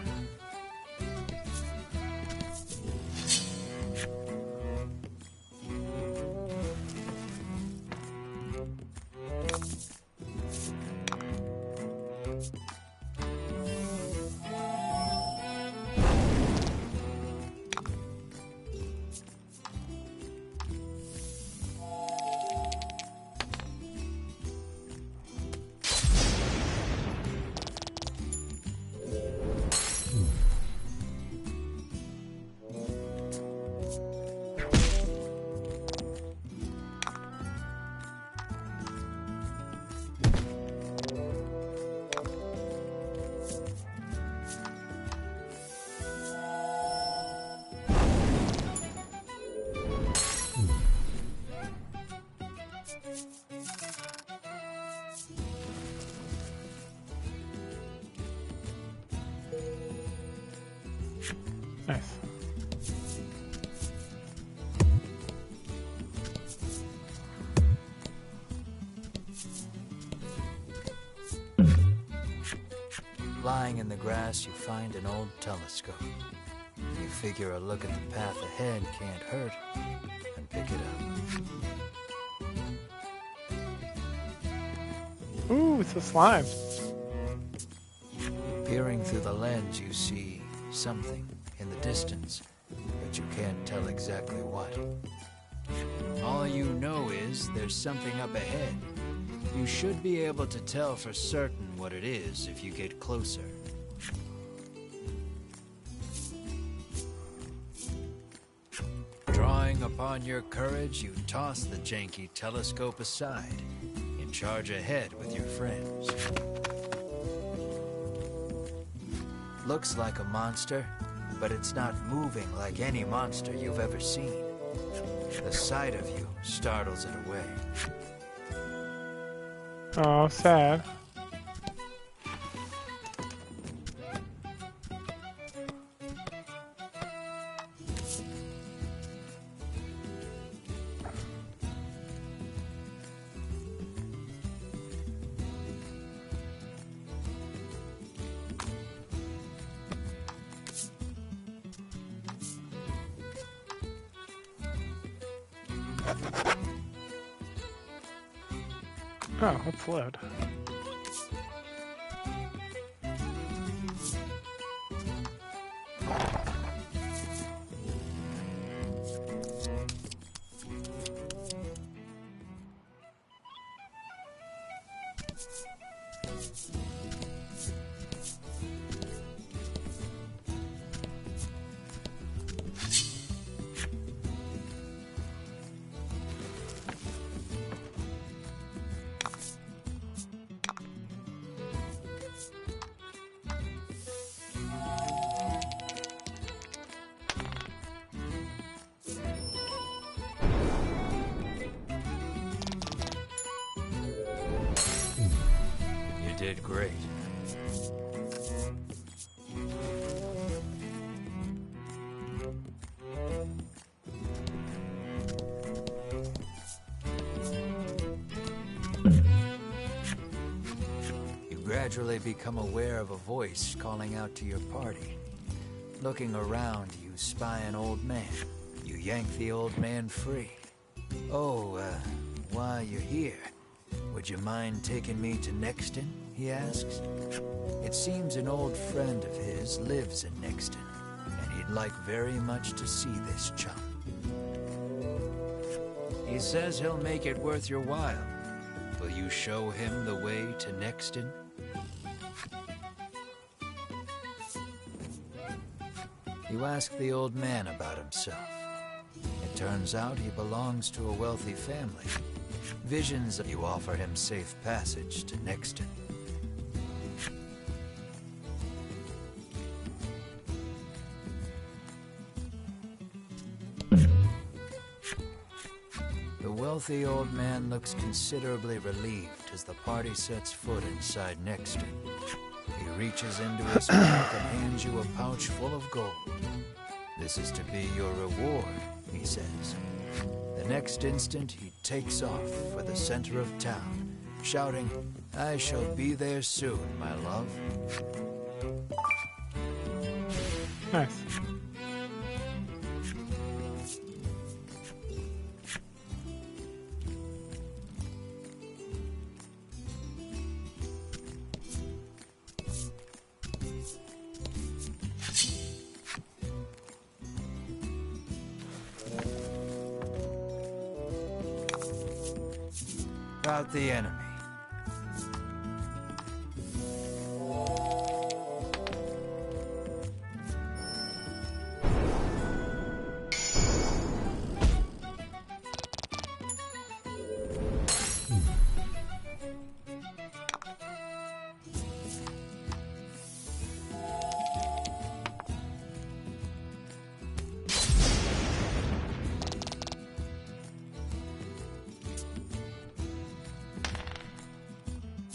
Nice. Lying in the grass, you find an old telescope. You figure a look at the path ahead can't hurt, and pick it up. Ooh, it's a slime. Peering through the lens, you see something in the distance, but you can't tell exactly what. All you know is there's something up ahead. You should be able to tell for certain what it is if you get closer. Drawing upon your courage, you toss the janky telescope aside and charge ahead with your friends. looks like a monster, but it's not moving like any monster you've ever seen. The sight of you startles it away. Oh, sad. Oh, let's load. You did great. You gradually become aware of a voice calling out to your party. Looking around, you spy an old man. You yank the old man free. Oh, while you're here, would you mind taking me to Nexton? He asks. It seems an old friend of his lives in Nexton, and he'd like very much to see this chum. He says he'll make it worth your while. Will you show him the way to Nexton? You ask the old man about himself. It turns out he belongs to a wealthy family. Visions of you offer him safe passage to Nexton. The wealthy old man looks considerably relieved as the party sets foot inside Nexton. He reaches into his pack and hands you a pouch full of gold. This is to be your reward, he says. The next instant, he takes off for the center of town, shouting, "I shall be there soon, my love." Nice. About the enemy.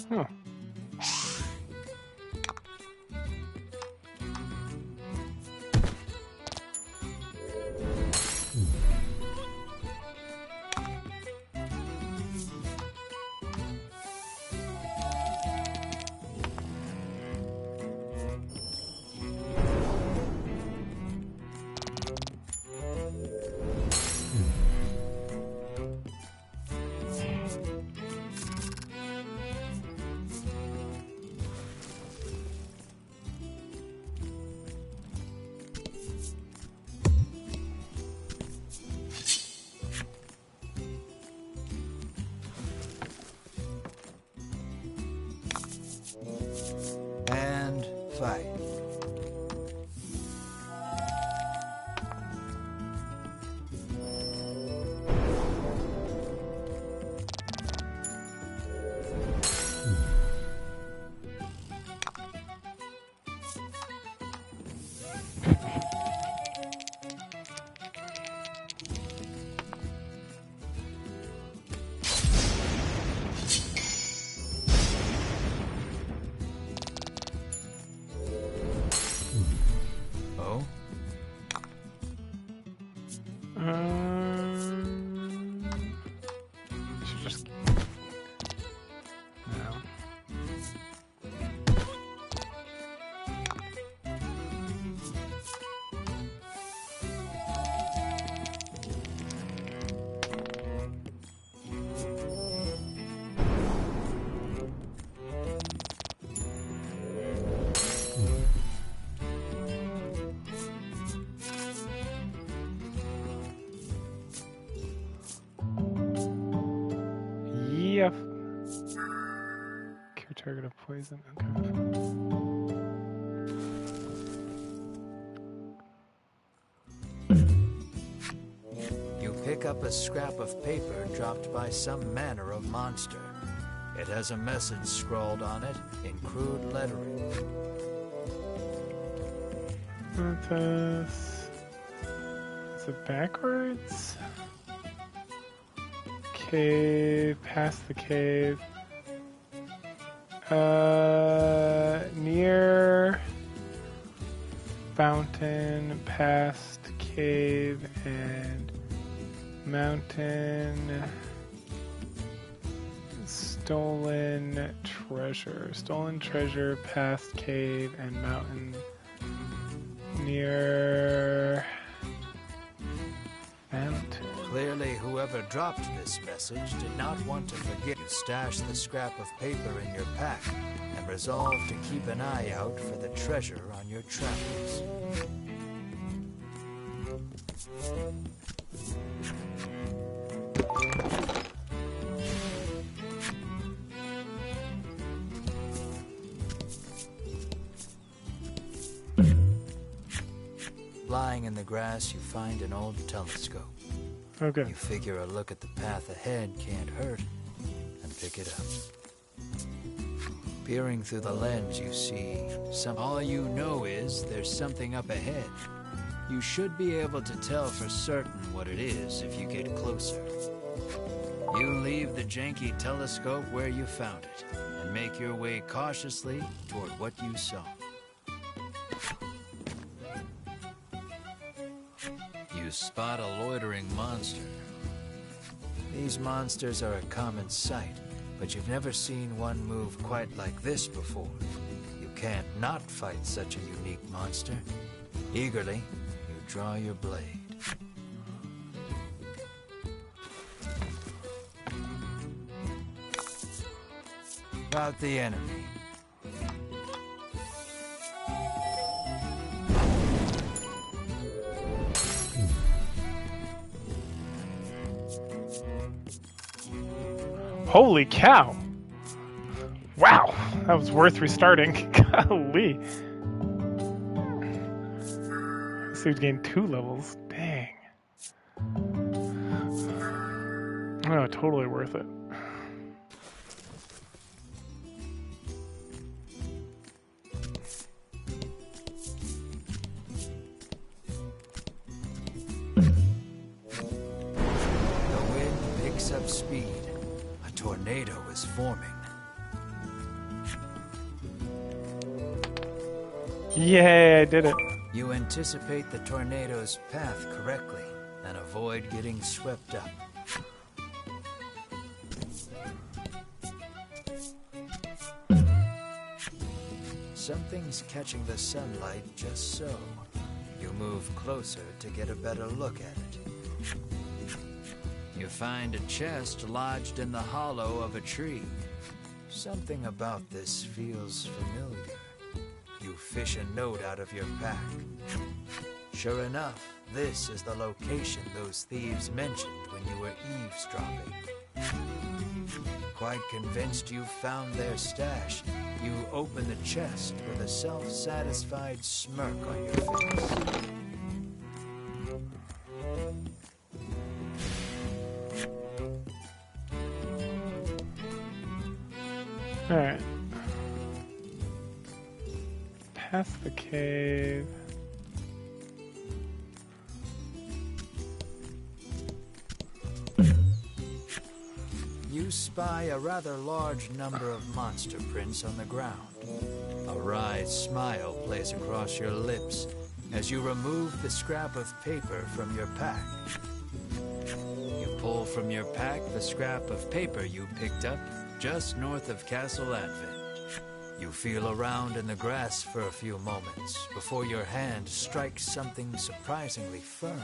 Huh. And fight. target of poison. Okay. You pick up a scrap of paper dropped by some manner of monster. It has a message scrawled on it in crude lettering. What's this? Is it backwards? Cave, past the cave. Near fountain, past cave, and mountain. Stolen treasure. Stolen treasure, past cave, and mountain. Near fountain. Clearly, whoever dropped this message did not want to forget. You stash the scrap of paper in your pack and resolve to keep an eye out for the treasure on your travels. Lying in the grass, you find an old telescope. Okay. You figure a look at the path ahead can't hurt, and pick it up. Peering through the lens, you see all you know is there's something up ahead. You should be able to tell for certain what it is if you get closer. You leave the janky telescope where you found it, and make your way cautiously toward what you saw. You spot a loitering monster. These monsters are a common sight, but you've never seen one move quite like this before. You can't not fight such a unique monster. Eagerly, you draw your blade. About the enemy. Holy cow! Wow, that was worth restarting. Golly. This dude gained 2 levels. Dang. Oh, totally worth it. The wind picks up speed. A tornado is forming. Yay, I did it. You anticipate the tornado's path correctly and avoid getting swept up. Something's catching the sunlight just so. You move closer to get a better look at it. You find a chest lodged in the hollow of a tree. Something about this feels familiar. You fish a note out of your pack. Sure enough, this is the location those thieves mentioned when you were eavesdropping. Quite convinced you've found their stash, you open the chest with a self-satisfied smirk on your face. Alright. Past the cave. You spy a rather large number of monster prints on the ground. A wry smile plays across your lips as you remove the scrap of paper from your pack. You pull from your pack the scrap of paper you picked up just north of Castle Advent. You feel around in the grass for a few moments before your hand strikes something surprisingly firm.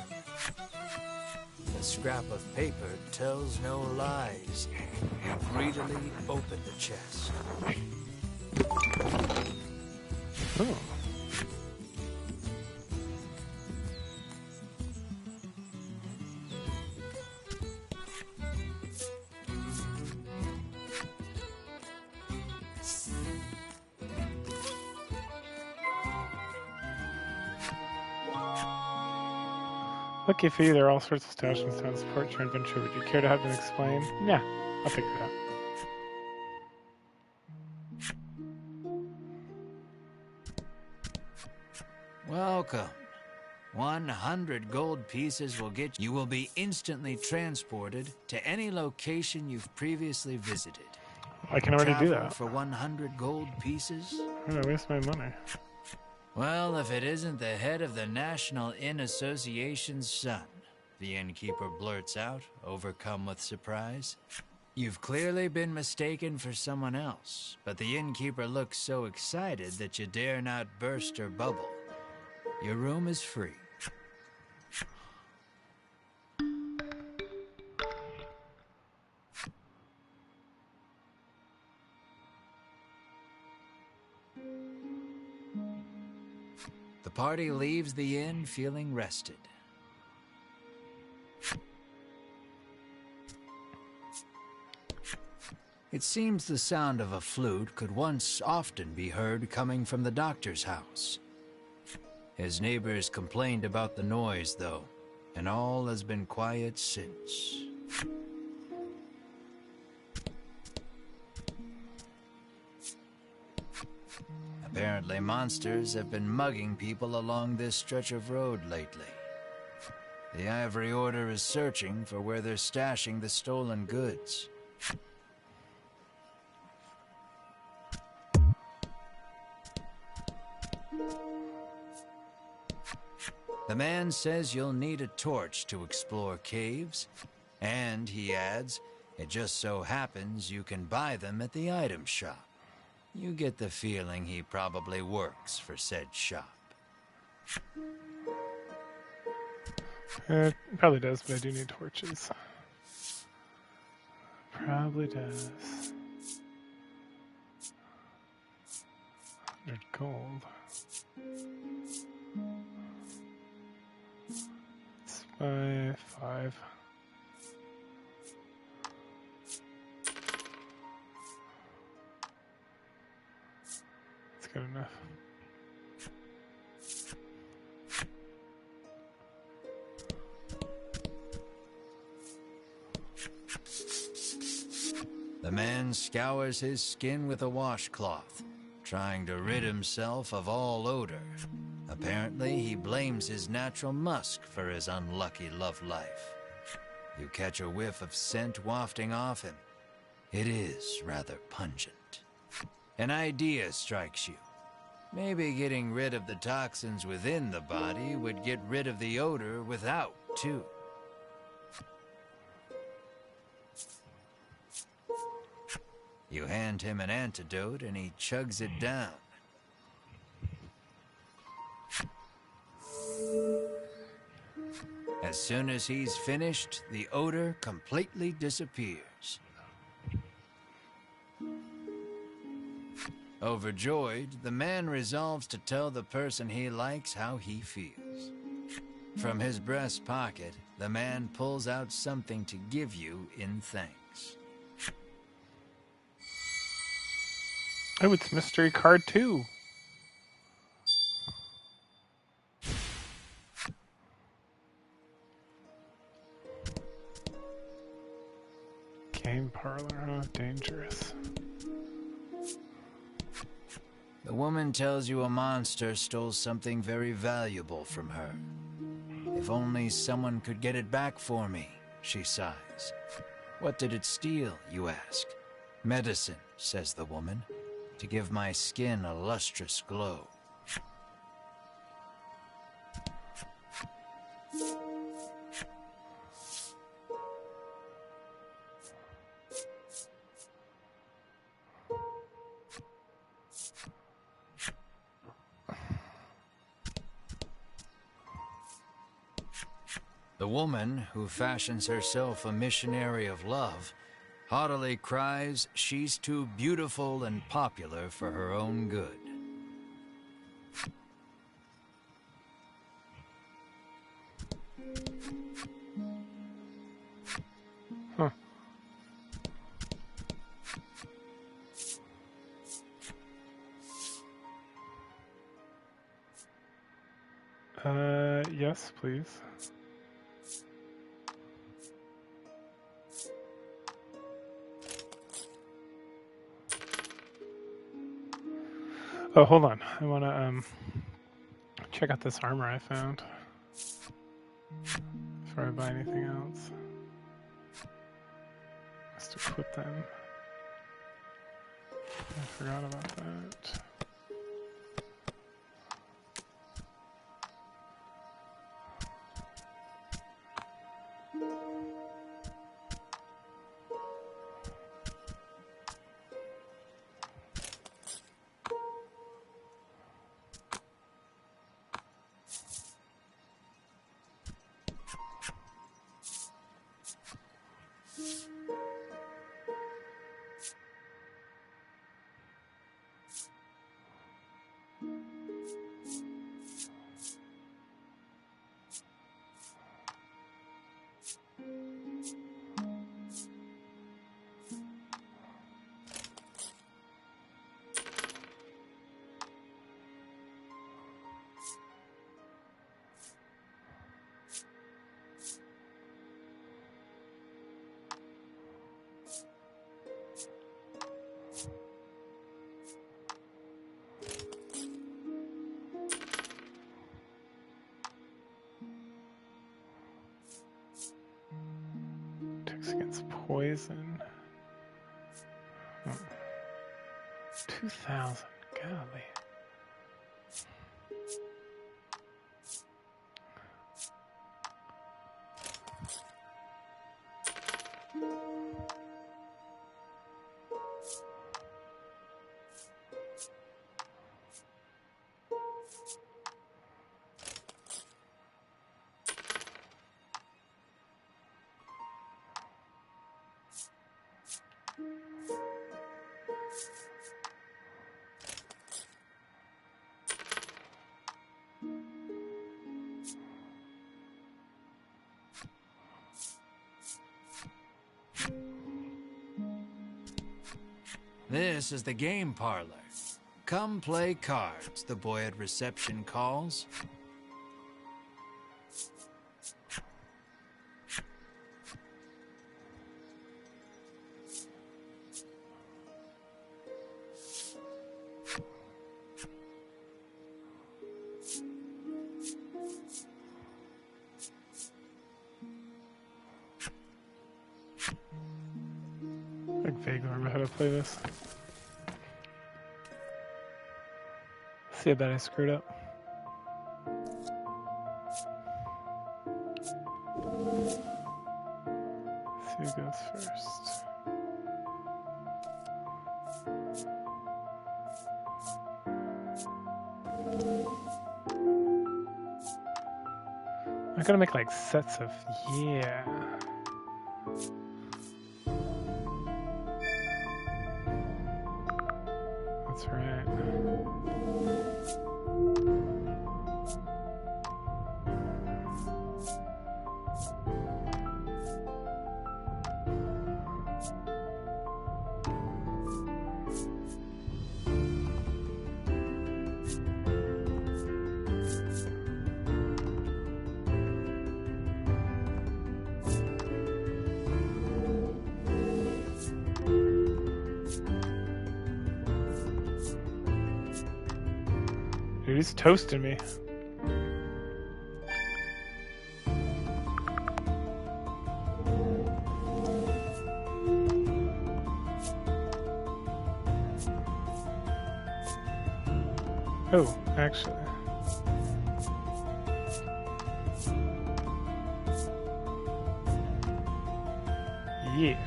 The scrap of paper tells no lies. You greedily open the chest. Oh. Lucky for you, there are all sorts of stations to support your adventure. Would you care to have them explain? Yeah, I'll figure it out. Welcome. 100 gold pieces will get you. You will be instantly transported to any location you've previously visited. I can already do Travel that. for 100 gold pieces? I'm gonna waste my money. Well, if it isn't the head of the National Inn Association's son, the innkeeper blurts out, overcome with surprise. You've clearly been mistaken for someone else, but the innkeeper looks so excited that you dare not burst her bubble. Your room is free. The party leaves the inn feeling rested. It seems the sound of a flute could once often be heard coming from the doctor's house. His neighbors complained about the noise, though, and all has been quiet since. Apparently, monsters have been mugging people along this stretch of road lately. The Ivory Order is searching for where they're stashing the stolen goods. The man says you'll need a torch to explore caves, and he adds, it just so happens you can buy them at the item shop. You get the feeling he probably works for said shop. It probably does, but I do need torches. Probably does. 100 gold. Let's buy 5. That's good enough. The man scours his skin with a washcloth, trying to rid himself of all odor. Apparently, he blames his natural musk for his unlucky love life. You catch a whiff of scent wafting off him. It is rather pungent. An idea strikes you. Maybe getting rid of the toxins within the body would get rid of the odor without, too. You hand him an antidote and he chugs it down. As soon as he's finished, the odor completely disappears. Overjoyed, the man resolves to tell the person he likes how he feels. From his breast pocket, the man pulls out something to give you in thanks. Oh, it's Mystery Card 2. Game parlor, oh, dangerous. The woman tells you a monster stole something very valuable from her. If only someone could get it back for me, she sighs. What did it steal, you ask? Medicine, says the woman, to give my skin a lustrous glow. The woman, who fashions herself a missionary of love, haughtily cries she's too beautiful and popular for her own good. Huh. Yes, please. Oh, hold on. I want to check out this armor I found before I buy anything else. Just equip them. I forgot about that. Against poison. Oh. 2,000. Golly. This is the game parlor. Come play cards, the boy at reception calls. I vaguely remember how to play this. See, I bet I screwed up. Let's see who goes first. I gotta make like sets of, yeah. That's right. Dude, he's toasting me. Oh, actually. Yeah.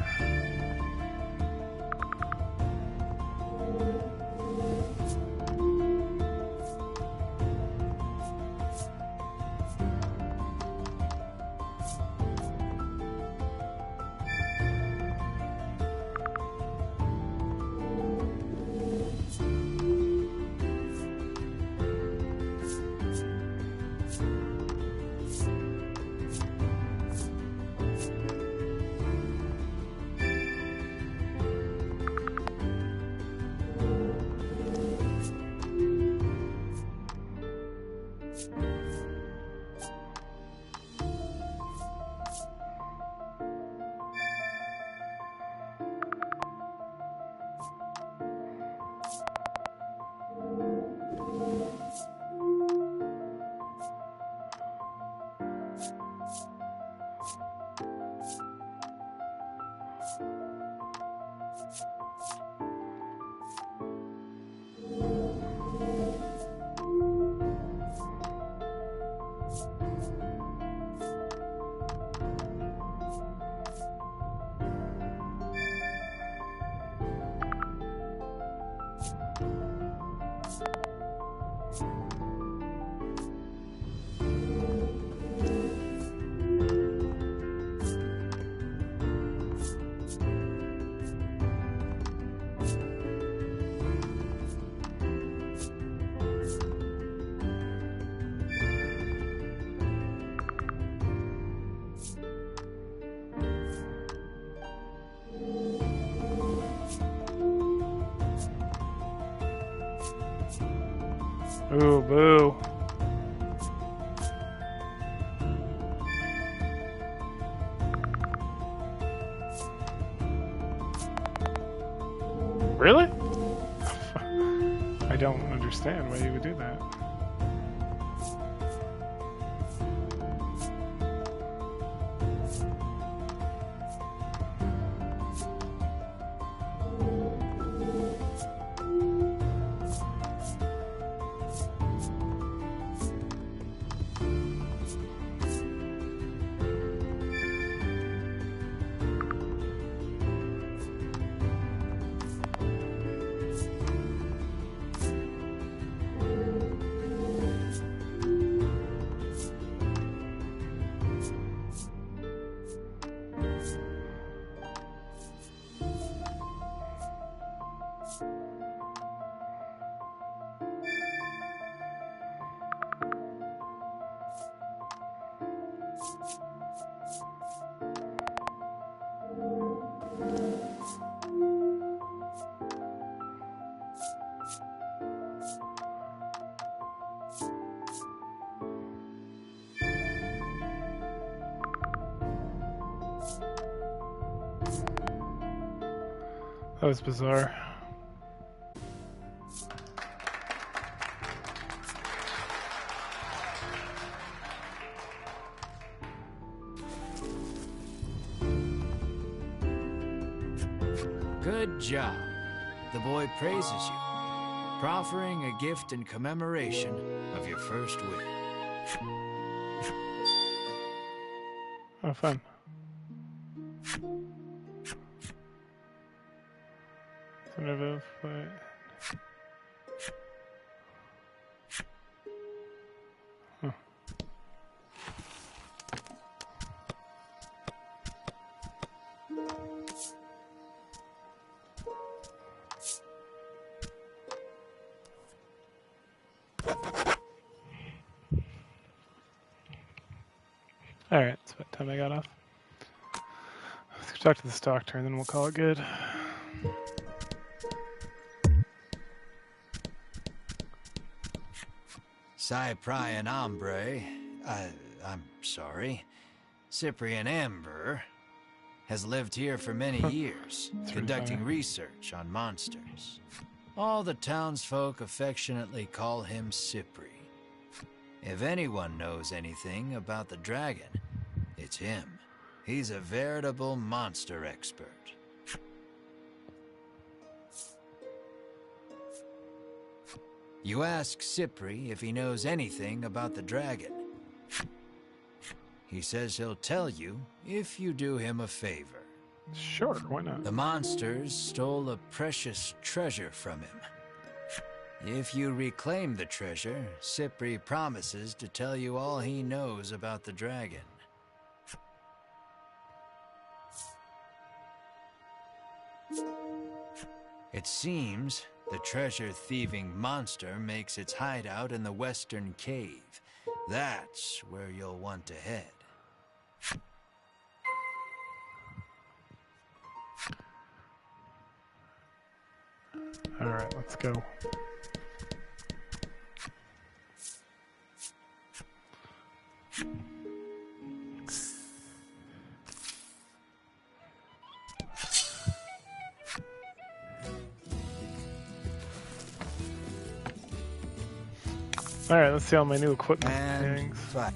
Ooh, boo. Really? I don't understand why you would do that. That was bizarre. Good job. The boy praises you, proffering a gift in commemoration of your first win. Oh, fun. Son of a foot. Huh. Alright, that's what time I got off. Let's go talk to this doctor and then we'll call it good. Cyprian Ambre, I'm sorry, Cyprian Amber, has lived here for many years, conducting research on monsters. All the townsfolk affectionately call him Cypri. If anyone knows anything about the dragon, it's him. He's a veritable monster expert. You ask Cypri if he knows anything about the dragon. He says he'll tell you if you do him a favor. Sure, why not? The monsters stole a precious treasure from him. If you reclaim the treasure, Cypri promises to tell you all he knows about the dragon. It seems the treasure-thieving monster makes its hideout in the Western Cave. That's where you'll want to head. Alright, let's go. Alright, let's see all my new equipment And things. fight.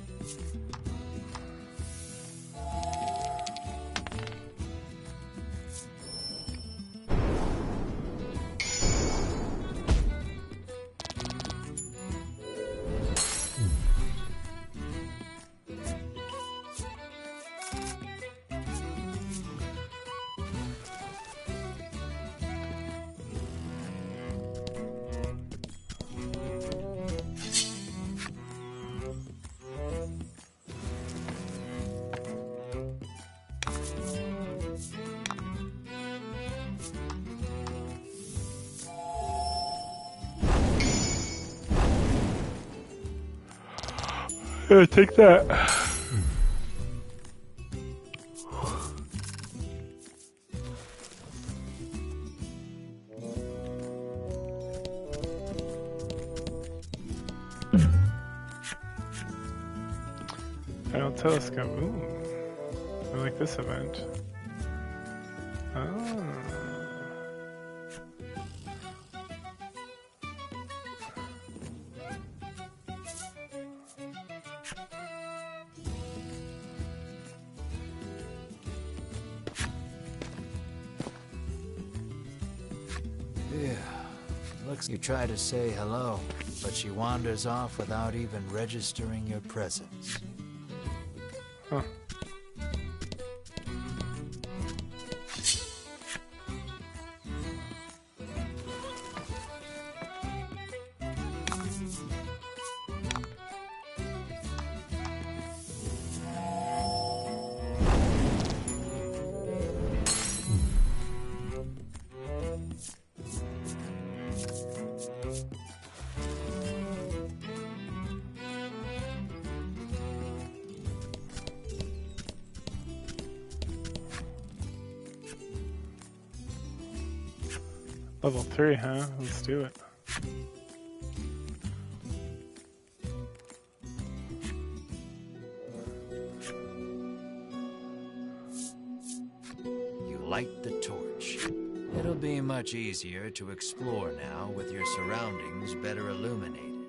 Yeah, take that. Final telescope. Ooh. I like this event. Oh. Yeah. Looks you try to say hello, but she wanders off without even registering your presence. Huh. Level 3, huh? Let's do it. You light the torch. It'll be much easier to explore now with your surroundings better illuminated.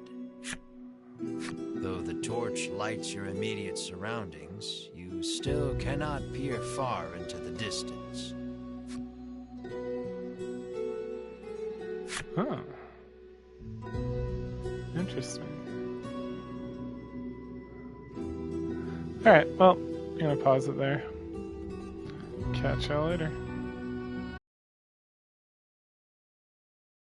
Though the torch lights your immediate surroundings, you still cannot peer far into the distance. Oh. Interesting. Alright, well, I'm gonna pause it there. Catch y'all later.